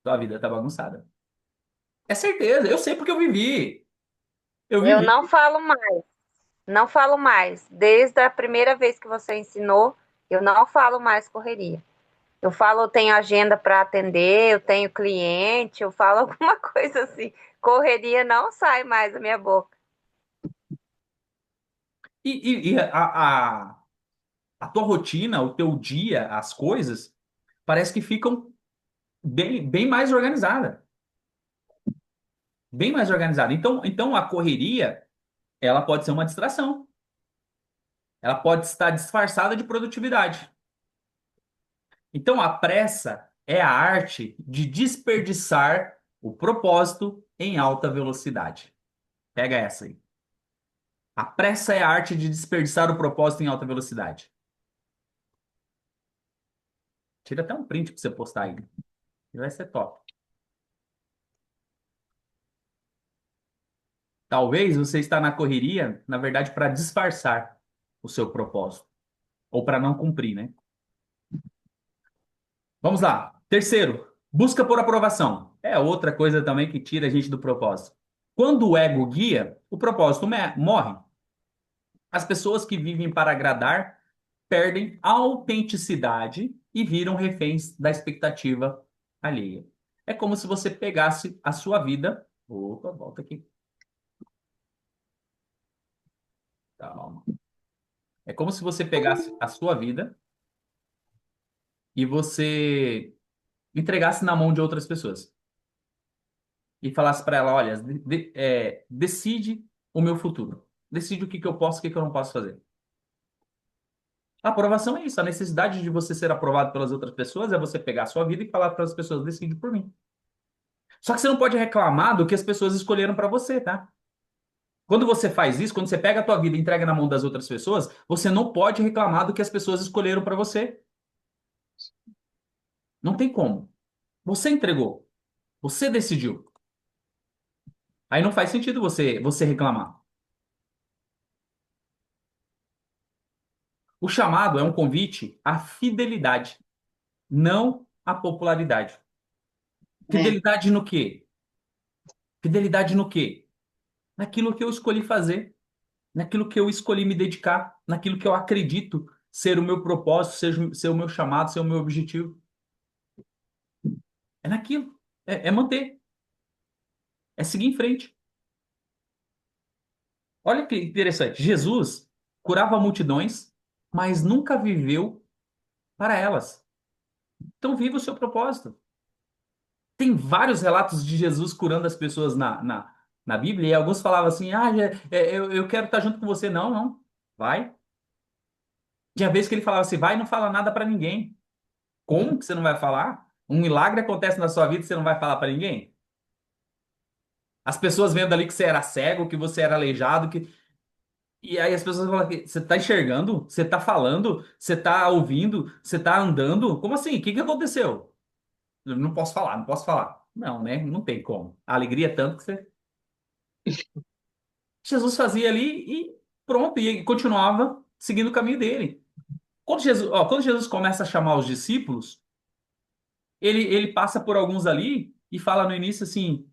Tua vida tá bagunçada. É certeza, eu sei porque eu vivi. Eu Eu vivi. não falo mais, não falo mais. Desde a primeira vez que você ensinou, eu não falo mais correria. Eu falo, eu tenho agenda para atender, eu tenho cliente, eu falo alguma coisa assim. Correria não sai mais da minha boca. E a tua rotina, o teu dia, as coisas, parece que ficam bem mais organizadas. Bem mais organizada. Então a correria, ela pode ser uma distração. Ela pode estar disfarçada de produtividade. Então a pressa é a arte de desperdiçar o propósito em alta velocidade. Pega essa aí. A pressa é a arte de desperdiçar o propósito em alta velocidade. Tira até um print para você postar aí. Vai ser top. Talvez você está na correria, na verdade, para disfarçar o seu propósito. Ou para não cumprir, né? Vamos lá. Terceiro, busca por aprovação. É outra coisa também que tira a gente do propósito. Quando o ego guia, o propósito morre. As pessoas que vivem para agradar perdem a autenticidade e viram reféns da expectativa alheia. É como se você pegasse a sua vida. Opa, volta aqui. Calma. É como se você pegasse a sua vida e você entregasse na mão de outras pessoas. E falasse para ela, olha, decide o meu futuro. Decide o que que eu posso e o que que eu não posso fazer. A aprovação é isso. A necessidade de você ser aprovado pelas outras pessoas é você pegar a sua vida e falar para as pessoas, decide por mim. Só que você não pode reclamar do que as pessoas escolheram para você, tá? Quando você faz isso, quando você pega a tua vida e entrega na mão das outras pessoas, você não pode reclamar do que as pessoas escolheram para você. Não tem como. Você entregou. Você decidiu. Aí não faz sentido você reclamar. O chamado é um convite à fidelidade, não à popularidade. É, Fidelidade no quê? Fidelidade no quê? Naquilo que eu escolhi fazer, naquilo que eu escolhi me dedicar, naquilo que eu acredito ser o meu propósito, ser o meu chamado, ser o meu objetivo. É naquilo. É manter. É seguir em frente. Olha que interessante. Jesus curava multidões, mas nunca viveu para elas. Então, viva o seu propósito. Tem vários relatos de Jesus curando as pessoas na Bíblia, e alguns falavam assim: ah, eu quero estar junto com você. Não, não. Vai. Tinha vezes que ele falava assim: vai e não fala nada para ninguém. Como que você não vai falar? Um milagre acontece na sua vida e você não vai falar para ninguém? As pessoas vendo ali que você era cego, que você era aleijado, que... E aí as pessoas falam que você tá enxergando? Você tá falando? Você tá ouvindo? Você tá andando? Como assim? O que que aconteceu? Eu não posso falar, não posso falar. Não, né? Não tem como. A alegria é tanto que você... Jesus fazia ali e pronto, e continuava seguindo o caminho dele. Quando Jesus começa a chamar os discípulos, ele passa por alguns ali e fala no início assim: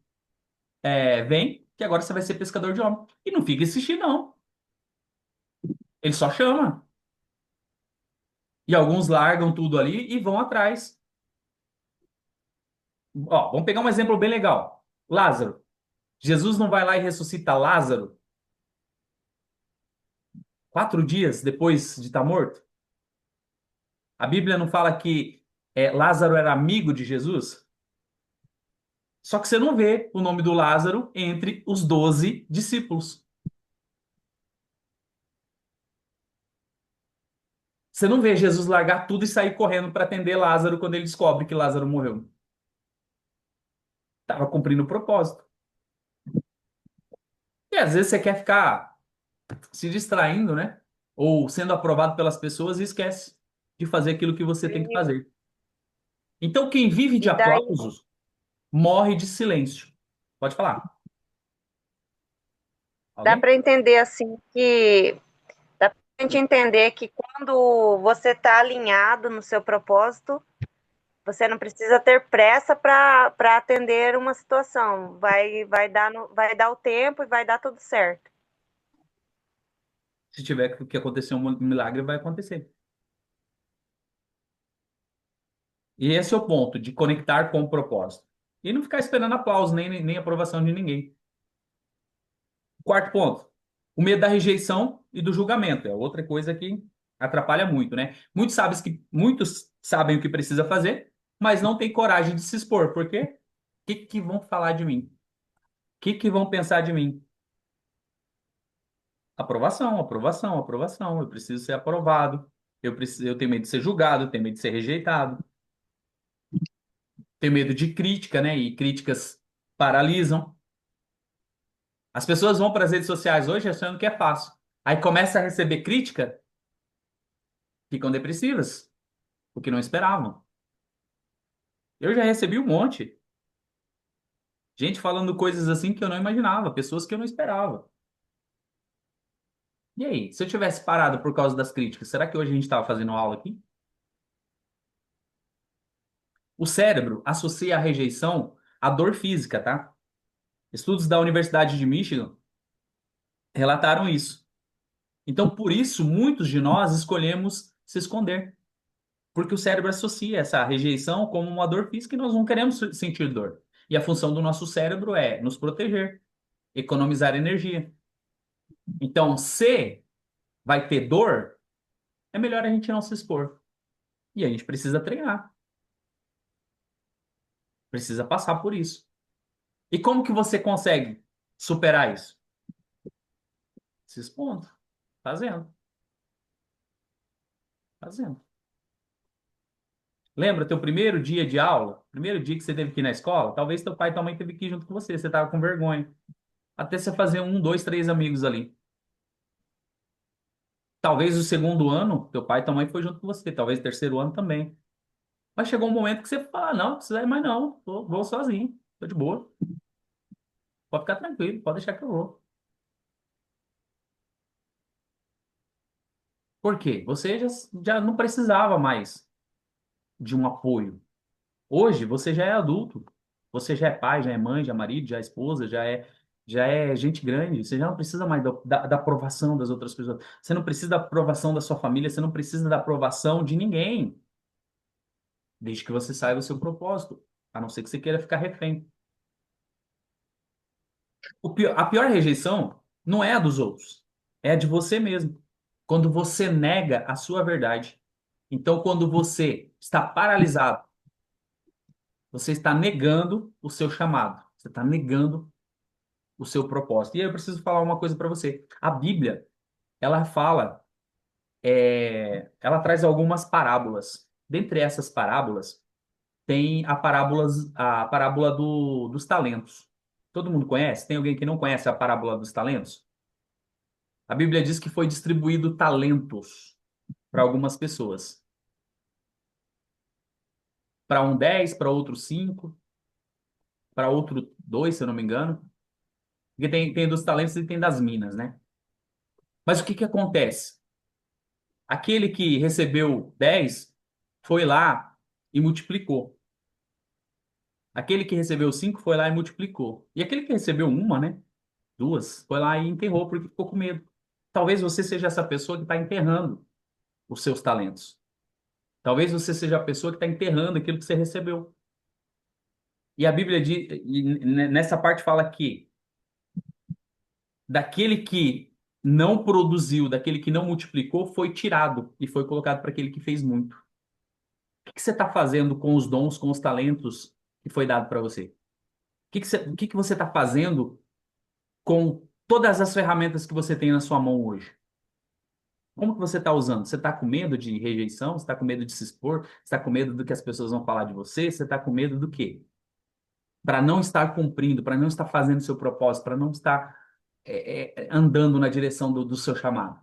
vem, que agora você vai ser pescador de homem. E não fica insistindo, não. Ele só chama. E alguns largam tudo ali e vão atrás. Ó, vamos pegar um exemplo bem legal. Lázaro. Jesus não vai lá e ressuscita Lázaro 4 dias depois de estar morto? A Bíblia não fala que Lázaro era amigo de Jesus? Só que você não vê o nome do Lázaro entre os 12 discípulos. Você não vê Jesus largar tudo e sair correndo para atender Lázaro quando ele descobre que Lázaro morreu. Estava cumprindo o propósito. E às vezes você quer ficar se distraindo, né? Ou sendo aprovado pelas pessoas e esquece de fazer aquilo que você tem que E, fazer. Então, quem vive de e daí aplausos morre de silêncio. Pode falar. dá Alguém? para entender assim que dá para a gente entender que quando você está alinhado no seu propósito, você não precisa ter pressa para atender uma situação. Vai dar o tempo e vai dar tudo certo. Se tiver que acontecer um milagre, vai acontecer. E esse é o ponto, de conectar com o propósito. E não ficar esperando aplauso, nem aprovação de ninguém. Quarto ponto, o medo da rejeição e do julgamento. É outra coisa que atrapalha muito, né? Muitos sabem o que precisa fazer, mas não têm coragem de se expor. Por quê? O que que vão falar de mim? O que que vão pensar de mim? Aprovação, aprovação, aprovação. Eu preciso ser aprovado. Eu tenho medo de ser julgado, eu tenho medo de ser rejeitado. Tenho medo de crítica, né? E críticas paralisam. As pessoas vão para as redes sociais hoje achando que é fácil. Aí começa a receber crítica, ficam depressivas, porque não esperavam. Eu já recebi um monte. Gente falando coisas assim que eu não imaginava, pessoas que eu não esperava. E aí, se eu tivesse parado por causa das críticas, será que hoje a gente estava fazendo aula aqui? O cérebro associa a rejeição à dor física, tá? Estudos da Universidade de Michigan relataram isso. Então, por isso, muitos de nós escolhemos se esconder. Porque o cérebro associa essa rejeição como uma dor física e nós não queremos sentir dor. E a função do nosso cérebro é nos proteger, economizar energia. Então, se vai ter dor, é melhor a gente não se expor. E a gente precisa treinar, precisa passar por isso. E como que você consegue superar isso? Se expondo, fazendo, fazendo. Lembra teu primeiro dia de aula? Primeiro dia que você teve que ir na escola? Talvez teu pai e tua mãe teve que ir junto com você. Você estava com vergonha. Até você fazer um, dois, três amigos ali. Talvez o segundo ano, teu pai e tua mãe foi junto com você. Talvez o terceiro ano também. Mas chegou um momento que você fala, não, não precisa ir mais não. Vou sozinho. Tô de boa. Pode ficar tranquilo. Pode deixar que eu vou. Por quê? Você já não precisava mais de um apoio. Hoje você já é adulto. Você já é pai, já é mãe, já é marido, já é esposa, já é gente grande. Você já não precisa mais da aprovação das outras pessoas. Você não precisa da aprovação da sua família, você não precisa da aprovação de ninguém, desde que você saiba o seu propósito, a não ser que você queira ficar refém. A pior rejeição não é a dos outros, é a de você mesmo. Quando você nega a sua verdade. Então, quando você está paralisado, você está negando o seu chamado, você está negando o seu propósito. E aí eu preciso falar uma coisa para você. A Bíblia, ela fala, ela traz algumas parábolas. Dentre essas parábolas, tem a parábola dos talentos. Todo mundo conhece? Tem alguém que não conhece a parábola dos talentos? A Bíblia diz que foi distribuído talentos para algumas pessoas. Para um 10, para outro 5, para outro 2, se eu não me engano. Porque tem dos talentos e tem das minas, né? Mas o que que acontece? Aquele que recebeu 10 foi lá e multiplicou. Aquele que recebeu 5 foi lá e multiplicou. E aquele que recebeu uma, né? Duas, foi lá e enterrou porque ficou com medo. Talvez você seja essa pessoa que está enterrando os seus talentos. Talvez você seja a pessoa que está enterrando aquilo que você recebeu. E a Bíblia diz, nessa parte fala que daquele que não produziu, daquele que não multiplicou, foi tirado e foi colocado para aquele que fez muito. O que que você está fazendo com os dons, com os talentos que foi dado para você? O que que você está fazendo com todas as ferramentas que você tem na sua mão hoje? Como que você está usando? Você está com medo de rejeição? Você está com medo de se expor? Você está com medo do que as pessoas vão falar de você? Você está com medo do quê? Para não estar cumprindo, para não estar fazendo o seu propósito, para não estar andando na direção do seu chamado.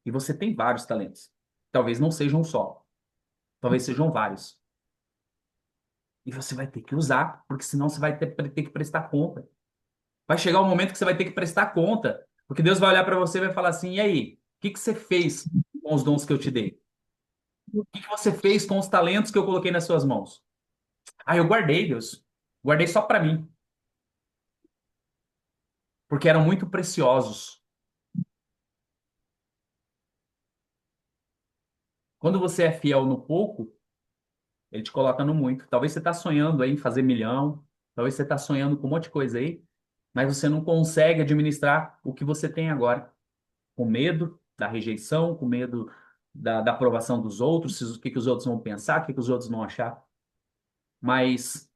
E você tem vários talentos. Talvez não sejam um só, talvez sejam vários. E você vai ter que usar, porque senão você vai ter que prestar conta. Vai chegar um momento que você vai ter que prestar conta, porque Deus vai olhar para você e vai falar assim: e aí, o que que você fez com os dons que eu te dei? O que que você fez com os talentos que eu coloquei nas suas mãos? Ah, eu guardei, Deus. Guardei só para mim, porque eram muito preciosos. Quando você é fiel no pouco, ele te coloca no muito. Talvez você está sonhando aí em fazer milhão, talvez você está sonhando com um monte de coisa aí, mas você não consegue administrar o que você tem agora, com medo da rejeição, com medo da aprovação dos outros, o que que os outros vão pensar, o que que os outros vão achar. Mas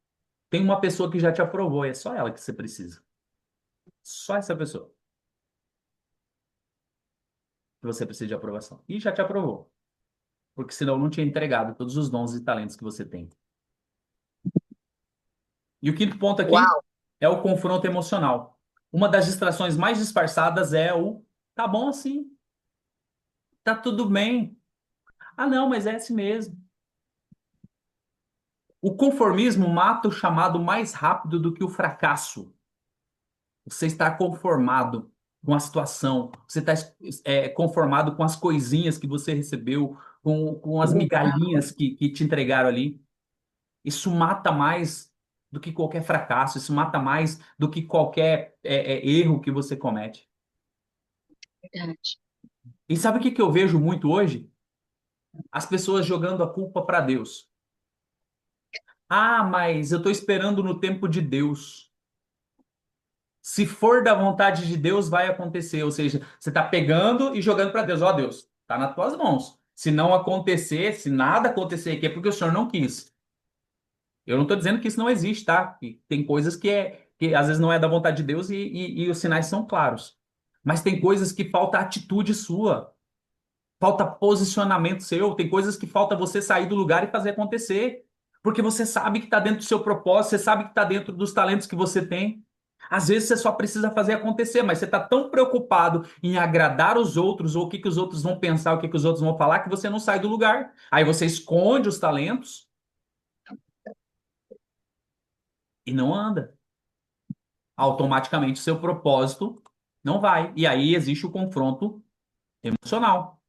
tem uma pessoa que já te aprovou, e é só ela que você precisa. Só essa pessoa que você precisa de aprovação. E já te aprovou, porque senão não tinha entregado todos os dons e talentos que você tem. E o quinto ponto aqui Uau! é o confronto emocional. Uma das distrações mais disfarçadas é o tá bom assim, tá tudo bem. Ah, não, mas é assim mesmo. O conformismo mata o chamado mais rápido do que o fracasso. Você está conformado com a situação, você está conformado com as coisinhas que você recebeu, com as migalhinhas que te entregaram ali. Isso mata mais do que qualquer fracasso, isso mata mais do que qualquer erro que você comete. Verdade. E sabe o que que eu vejo muito hoje? As pessoas jogando a culpa para Deus. Ah, mas eu estou esperando no tempo de Deus. Se for da vontade de Deus, vai acontecer. Ou seja, você está pegando e jogando para Deus. Ó, Deus, está nas tuas mãos. Se não acontecer, se nada acontecer aqui, é porque o Senhor não quis. Eu não estou dizendo que isso não existe, tá? E tem coisas que às vezes não é da vontade de Deus e os sinais são claros. Mas tem coisas que falta atitude sua, falta posicionamento seu, tem coisas que falta você sair do lugar e fazer acontecer. Porque você sabe que está dentro do seu propósito, você sabe que está dentro dos talentos que você tem. Às vezes você só precisa fazer acontecer, mas você está tão preocupado em agradar os outros, ou o que que os outros vão pensar, o que que os outros vão falar, que você não sai do lugar. Aí você esconde os talentos e não anda. Automaticamente seu propósito não vai. E aí existe o confronto Emocional.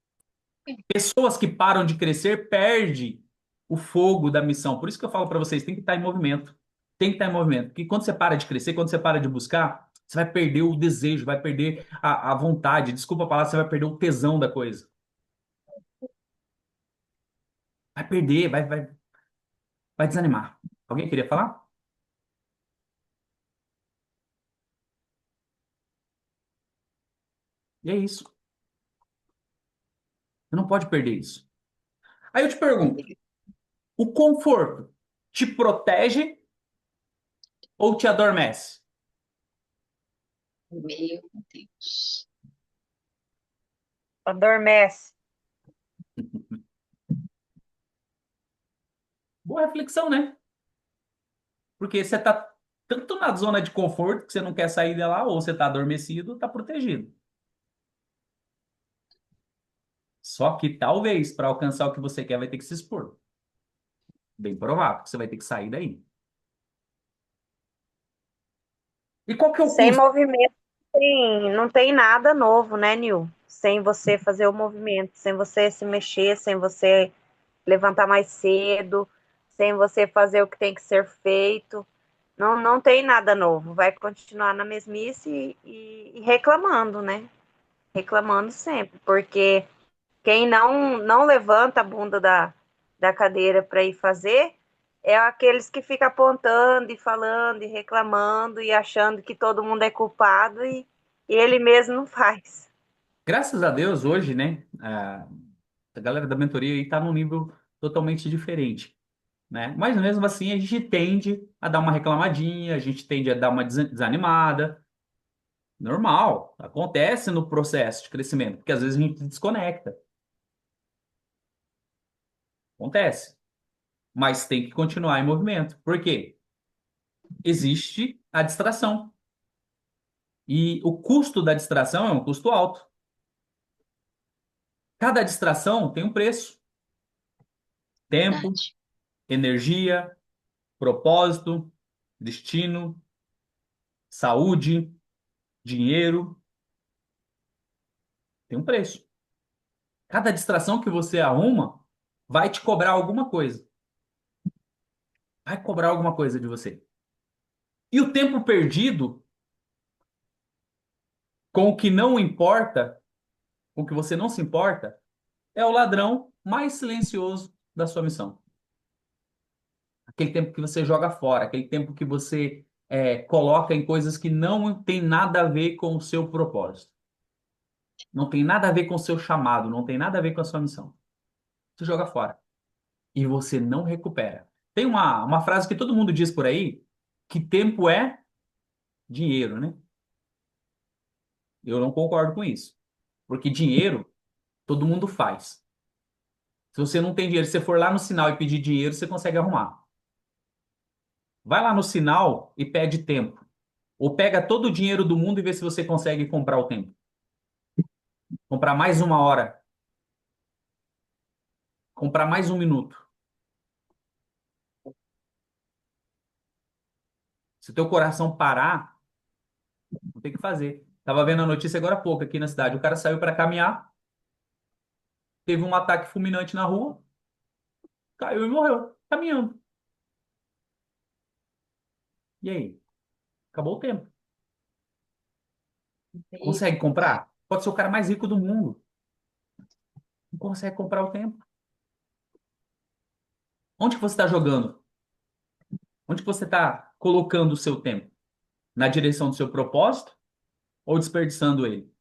Pessoas que param de crescer perdem o fogo da missão. Por isso que eu falo para vocês, tem que estar em movimento. Tem que estar em movimento. Porque quando você para de crescer, quando você para de buscar, você vai perder o desejo, vai perder a vontade. Desculpa a palavra, você vai perder o tesão da coisa. Vai perder, vai desanimar. Alguém queria falar? E é isso. Você não pode perder isso. Aí eu te pergunto, o conforto te protege ou te adormece? Meu Deus. Adormece. Boa reflexão, né? Porque você tá tanto na zona de conforto que você não quer sair de lá, ou você tá adormecido, ou tá protegido. Só que talvez para alcançar o que você quer vai ter que se expor. Bem provável que você vai ter que sair daí. E qual que é o Sem custo? movimento, não tem nada novo, né, Nil? Sem você fazer o movimento, sem você se mexer, sem você levantar mais cedo, sem você fazer o que tem que ser feito. Não, não tem nada novo. Vai continuar na mesmice e reclamando, né? Reclamando sempre, porque quem não levanta a bunda da cadeira para ir fazer é aqueles que ficam apontando e falando e reclamando e achando que todo mundo é culpado e ele mesmo não faz. Graças a Deus, hoje, né? A galera da mentoria aí tá num nível totalmente diferente, né? Mas mesmo assim, a gente tende a dar uma reclamadinha, a gente tende a dar uma desanimada. Normal, acontece no processo de crescimento, porque às vezes a gente desconecta. Acontece. Mas tem que continuar em movimento. Por quê? Existe a distração. E o custo da distração é um custo alto. Cada distração tem um preço: tempo, Verdade. energia, propósito, destino, saúde, dinheiro. Tem um preço. Cada distração que você arruma vai te cobrar alguma coisa. Vai cobrar alguma coisa de você. E o tempo perdido com o que não importa, com o que você não se importa, é o ladrão mais silencioso da sua missão. Aquele tempo que você joga fora, aquele tempo que você coloca em coisas que não tem nada a ver com o seu propósito, não tem nada a ver com o seu chamado, não tem nada a ver com a sua missão. Você joga fora e você não recupera. Tem uma frase que todo mundo diz por aí, que tempo é dinheiro, né? Eu não concordo com isso, porque dinheiro todo mundo faz. Se você não tem dinheiro, se você for lá no sinal e pedir dinheiro, você consegue arrumar. Vai lá no sinal e pede tempo. Ou pega todo o dinheiro do mundo e vê se você consegue comprar o tempo. Comprar mais uma hora. Comprar mais um minuto. Se teu coração parar, não tem o que fazer. Tava vendo a notícia agora há pouco aqui na cidade. O cara saiu para caminhar, teve um ataque fulminante na rua, caiu e morreu, caminhando. E aí? Acabou o tempo. Meu Consegue comprar? Pode ser o cara mais rico do mundo. Não consegue comprar o tempo. Onde que você está jogando? Onde que você está colocando o seu tempo? Na direção do seu propósito ou desperdiçando ele?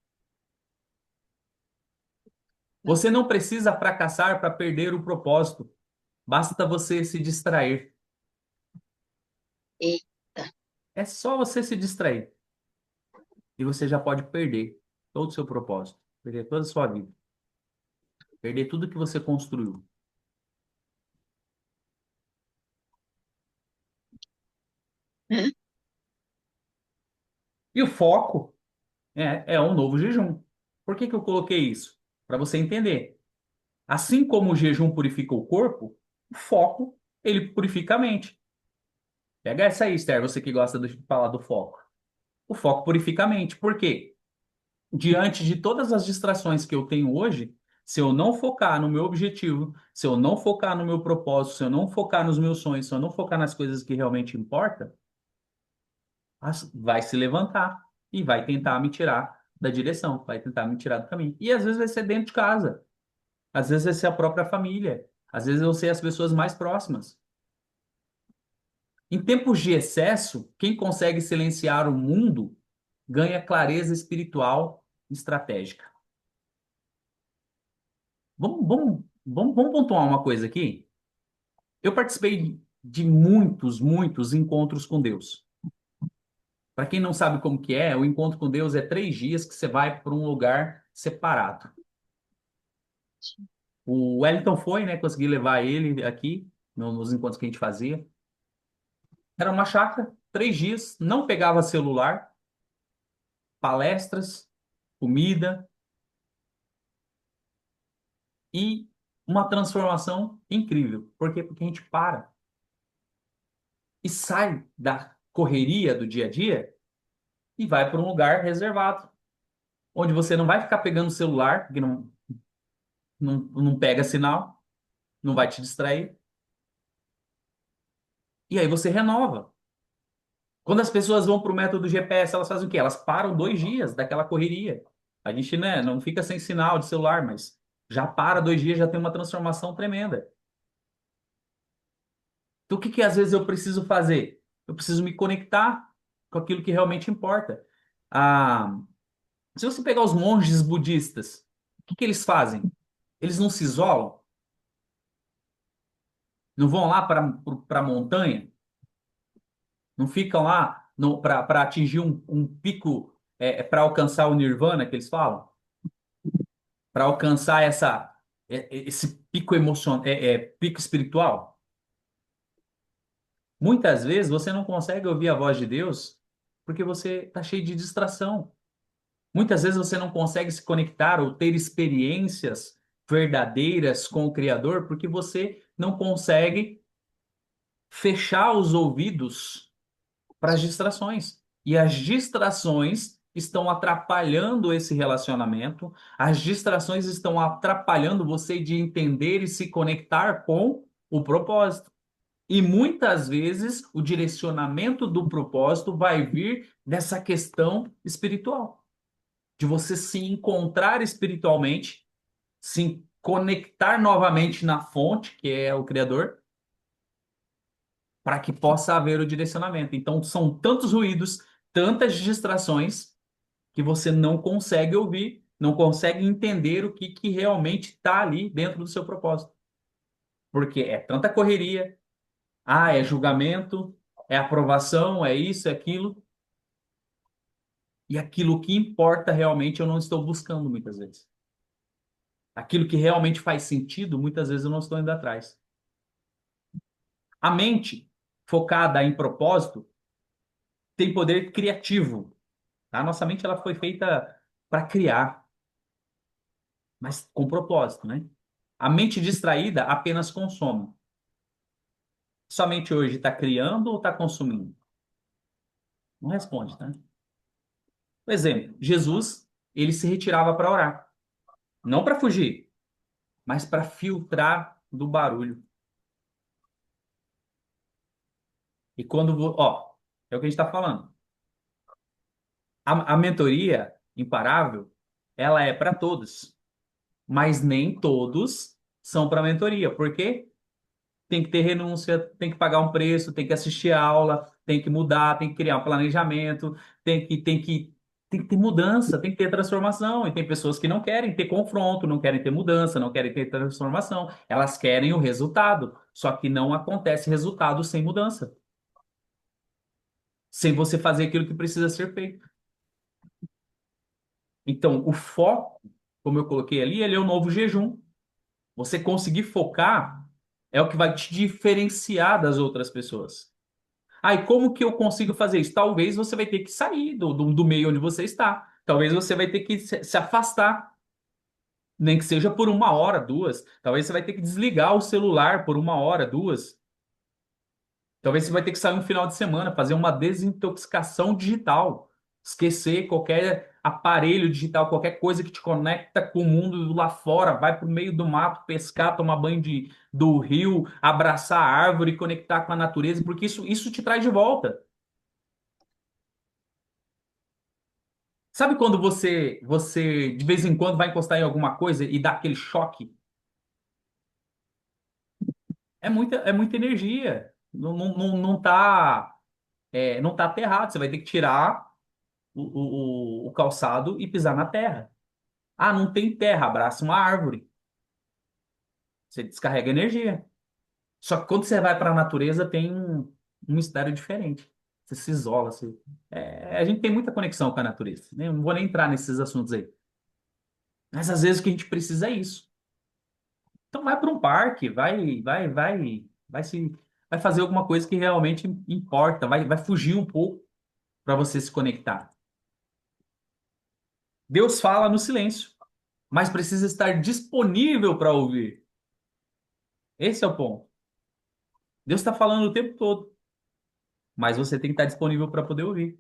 Você não precisa fracassar para perder o propósito. Basta você se distrair. Eita. É só você se distrair. E você já pode perder todo o seu propósito, perder toda a sua vida, perder tudo que você construiu. Hã? E o foco é um novo jejum. Por que que eu coloquei isso? Para você entender. Assim como o jejum purifica o corpo, o foco, ele purifica a mente. Pega essa aí, Esther, você que gosta de falar do foco. O foco purifica a mente. Por quê? diante de todas as distrações que eu tenho hoje, se eu não focar no meu objetivo, se eu não focar no meu propósito, se eu não focar nos meus sonhos, se eu não focar nas coisas que realmente importam, vai se levantar e vai tentar me tirar da direção, vai tentar me tirar do caminho. E às vezes vai ser dentro de casa, às vezes vai ser a própria família, às vezes vão ser as pessoas mais próximas. Em tempos de excesso, quem consegue silenciar o mundo ganha clareza espiritual e estratégica. Vamos pontuar uma coisa aqui. Eu participei de muitos encontros com Deus. Para quem não sabe como que é, o encontro com Deus é 3 dias que você vai para um lugar separado. O Wellington foi, né? Consegui levar ele aqui nos encontros que a gente fazia. Era uma chácara, 3 dias, não pegava celular, palestras, comida e uma transformação incrível. Por quê? Porque a gente para e sai da correria do dia a dia e vai para um lugar reservado, onde você não vai ficar pegando o celular, porque não pega sinal, não vai te distrair. E aí você renova. Quando as pessoas vão para o método GPS, elas fazem o quê? Elas param 2 dias daquela correria. A gente, né, não fica sem sinal de celular, mas já para 2 dias, já tem uma transformação tremenda. Então, o que que às vezes eu preciso fazer? Eu preciso me conectar com aquilo que realmente importa. Ah, se você pegar os monges budistas, o que que eles fazem? Eles não se isolam? Não vão lá para a montanha? Não ficam lá para atingir um pico, para alcançar o nirvana que eles falam? Para alcançar esse pico emocional, pico espiritual? Muitas vezes você não consegue ouvir a voz de Deus porque você está cheio de distração. Muitas vezes você não consegue se conectar ou ter experiências verdadeiras com o Criador porque você não consegue fechar os ouvidos para as distrações. E as distrações estão atrapalhando esse relacionamento, as distrações estão atrapalhando você de entender e se conectar com o propósito. E muitas vezes o direcionamento do propósito vai vir dessa questão espiritual, de você se encontrar espiritualmente, se conectar novamente na fonte, que é o Criador, para que possa haver o direcionamento. Então, são tantos ruídos, tantas distrações, que você não consegue ouvir, não consegue entender o que realmente está ali dentro do seu propósito. Porque é tanta correria, é julgamento, é aprovação, é isso, é aquilo. E aquilo que importa realmente eu não estou buscando muitas vezes. Aquilo que realmente faz sentido, muitas vezes eu não estou indo atrás. A mente focada em propósito tem poder criativo. A nossa mente ela foi feita para criar, mas com propósito, né? A mente distraída apenas consome. Sua mente hoje está criando ou está consumindo? Não responde, tá? Por exemplo, Jesus, ele se retirava para orar. Não para fugir, mas para filtrar do barulho. E quando, é o que a gente está falando. A mentoria imparável, ela é para todos, mas nem todos são para mentoria. Por quê? Tem que ter renúncia, tem que pagar um preço, tem que assistir a aula, tem que mudar, tem que criar um planejamento, tem que ter mudança, tem que ter transformação. E tem pessoas que não querem ter confronto, não querem ter mudança, não querem ter transformação. Elas querem o resultado, só que não acontece resultado sem mudança, sem você fazer aquilo que precisa ser feito. Então, o foco, como eu coloquei ali, ele é o novo jejum. Você conseguir focar é o que vai te diferenciar das outras pessoas. E como que eu consigo fazer isso? Talvez você vai ter que sair do meio onde você está. Talvez você vai ter que se afastar, nem que seja por 1 hora, 2. Talvez você vai ter que desligar o celular por 1 hora, 2. Talvez você vai ter que sair um final de semana, fazer uma desintoxicação digital. Esquecer qualquer aparelho digital, qualquer coisa que te conecta com o mundo lá fora, vai para o meio do mato, pescar, tomar banho do rio, abraçar a árvore, conectar com a natureza, porque isso te traz de volta. Sabe quando você de vez em quando vai encostar em alguma coisa e dá aquele choque? É muita energia. Não tá aterrado. Você vai ter que tirar o calçado e pisar na terra. Ah, não tem terra, abraça uma árvore. Você descarrega energia. Só que quando você vai para a natureza, tem um mistério diferente. Você se isola. A gente tem muita conexão com a natureza, né? Eu não vou nem entrar nesses assuntos aí. Mas às vezes o que a gente precisa é isso. Então vai para um parque, vai fazer alguma coisa que realmente importa, vai fugir um pouco para você se conectar. Deus fala no silêncio, mas precisa estar disponível para ouvir. Esse é o ponto. Deus está falando o tempo todo, mas você tem que estar disponível para poder ouvir.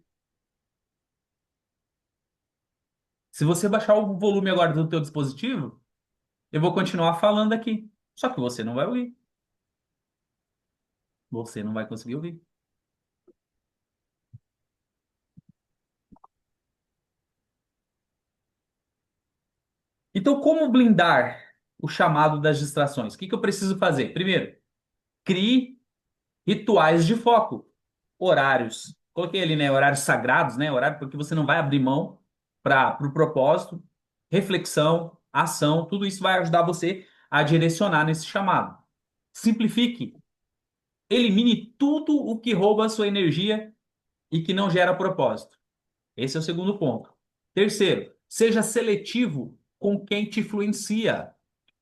Se você baixar o volume agora do teu dispositivo, eu vou continuar falando aqui. Só que você não vai ouvir. Você não vai conseguir ouvir. Então, como blindar o chamado das distrações? O que que eu preciso fazer? Primeiro, crie rituais de foco, horários. Coloquei ali, né, horários sagrados, né, horário porque você não vai abrir mão para o propósito, reflexão, ação, tudo isso vai ajudar você a direcionar nesse chamado. Simplifique, elimine tudo o que rouba a sua energia e que não gera propósito. Esse é o segundo ponto. Terceiro, seja seletivo com quem te influencia.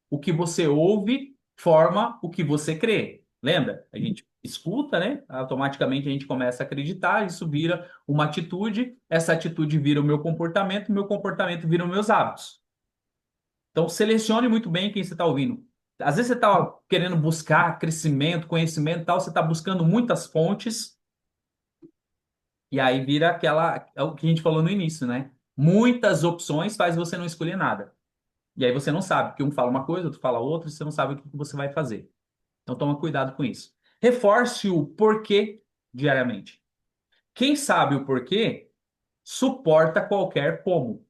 O que você ouve forma o que você crê. Lembra? A gente escuta, né? Automaticamente a gente começa a acreditar, isso vira uma atitude, essa atitude vira o meu comportamento vira os meus hábitos. Então, selecione muito bem quem você está ouvindo. Às vezes você está querendo buscar crescimento, conhecimento e tal, você está buscando muitas fontes, e aí vira é o que a gente falou no início, né? Muitas opções faz você não escolher nada. E aí você não sabe, porque um fala uma coisa, outro fala outra, e você não sabe o que você vai fazer. Então toma cuidado com isso. Reforce o porquê diariamente. Quem sabe o porquê suporta qualquer como,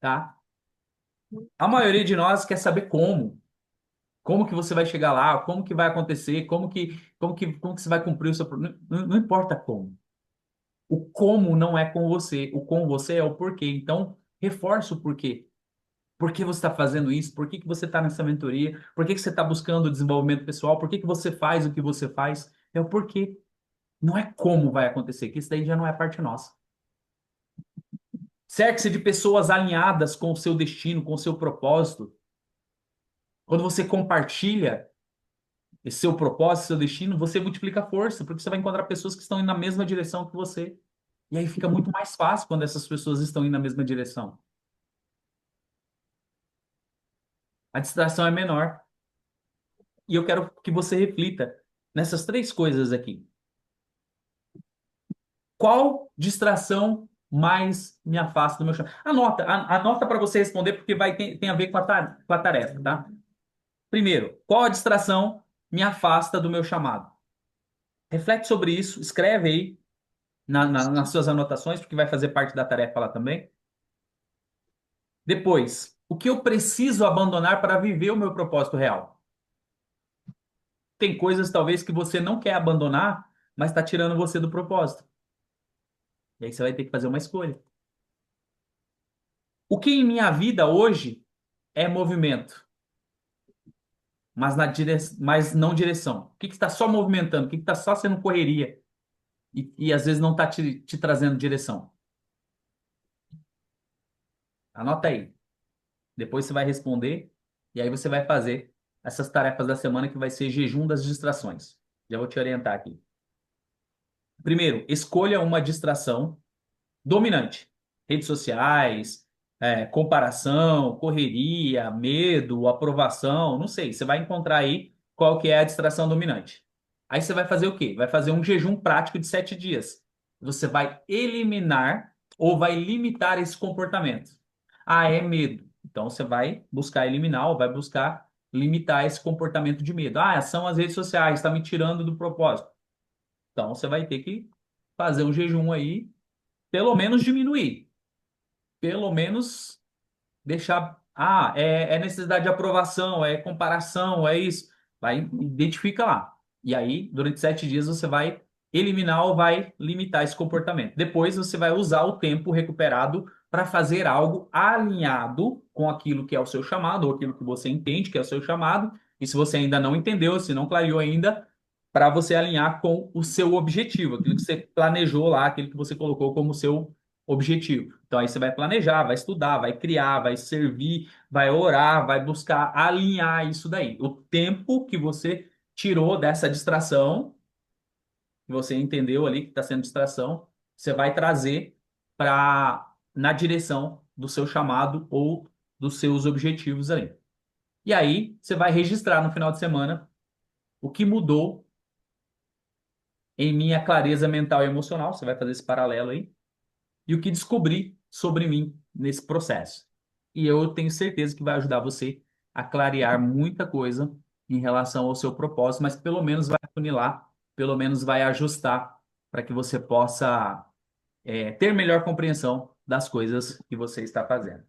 tá? A maioria de nós quer saber como. Como que você vai chegar lá, como que vai acontecer, como que você vai cumprir o seu... Não importa como. O como não é com você, o com você é o porquê. Então, reforce o porquê. Por que você está fazendo isso? Por que que você está nessa mentoria? Por que que você está buscando o desenvolvimento pessoal? Por que que você faz o que você faz? É o porquê. Não é como vai acontecer, que isso daí já não é parte nossa. Cerque-se de pessoas alinhadas com o seu destino, com o seu propósito. Quando você compartilha esse seu propósito, seu destino, você multiplica a força, porque você vai encontrar pessoas que estão indo na mesma direção que você. E aí fica muito mais fácil quando essas pessoas estão indo na mesma direção. A distração é menor. E eu quero que você reflita nessas três coisas aqui. Qual distração mais me afasta do meu chamado? Anota para você responder, porque tem a ver com a tarefa, tá? Primeiro, qual a distração me afasta do meu chamado? Reflete sobre isso, escreve aí nas suas anotações, porque vai fazer parte da tarefa lá também. Depois, o que eu preciso abandonar para viver o meu propósito real? Tem coisas talvez que você não quer abandonar, mas está tirando você do propósito. E aí você vai ter que fazer uma escolha. O que em minha vida hoje é movimento, mas não direção? O que está só movimentando? O que está só sendo correria? E às vezes não está te trazendo direção? Anota aí. Depois você vai responder e aí você vai fazer essas tarefas da semana que vai ser jejum das distrações. Já vou te orientar aqui. Primeiro, escolha uma distração dominante. Redes sociais, comparação, correria, medo, aprovação, não sei. Você vai encontrar aí qual que é a distração dominante. Aí você vai fazer o quê? Vai fazer um jejum prático de 7 dias. Você vai eliminar ou vai limitar esse comportamento? Ah, é medo. Então você vai buscar eliminar ou vai buscar limitar esse comportamento de medo. Ah, são as redes sociais, está me tirando do propósito. Então você vai ter que fazer um jejum aí, pelo menos diminuir, pelo menos deixar. Ah, é necessidade de aprovação, é comparação, é isso. Vai, identifica lá. E aí, durante 7 dias, você vai eliminar ou vai limitar esse comportamento. Depois, você vai usar o tempo recuperado para fazer algo alinhado com aquilo que é o seu chamado, ou aquilo que você entende que é o seu chamado. E se você ainda não entendeu, se não clareou ainda, para você alinhar com o seu objetivo, aquilo que você planejou lá, aquilo que você colocou como seu objetivo. Então aí você vai planejar, vai estudar, vai criar, vai servir, vai orar, vai buscar alinhar isso daí. O tempo que você tirou dessa distração, que você entendeu ali que está sendo distração, você vai trazer para na direção do seu chamado ou dos seus objetivos ali. E aí você vai registrar no final de semana o que mudou em minha clareza mental e emocional. Você vai fazer esse paralelo aí e o que descobri sobre mim nesse processo. E eu tenho certeza que vai ajudar você a clarear muita coisa em relação ao seu propósito, mas pelo menos vai funilar, pelo menos vai ajustar para que você possa ter melhor compreensão das coisas que você está fazendo.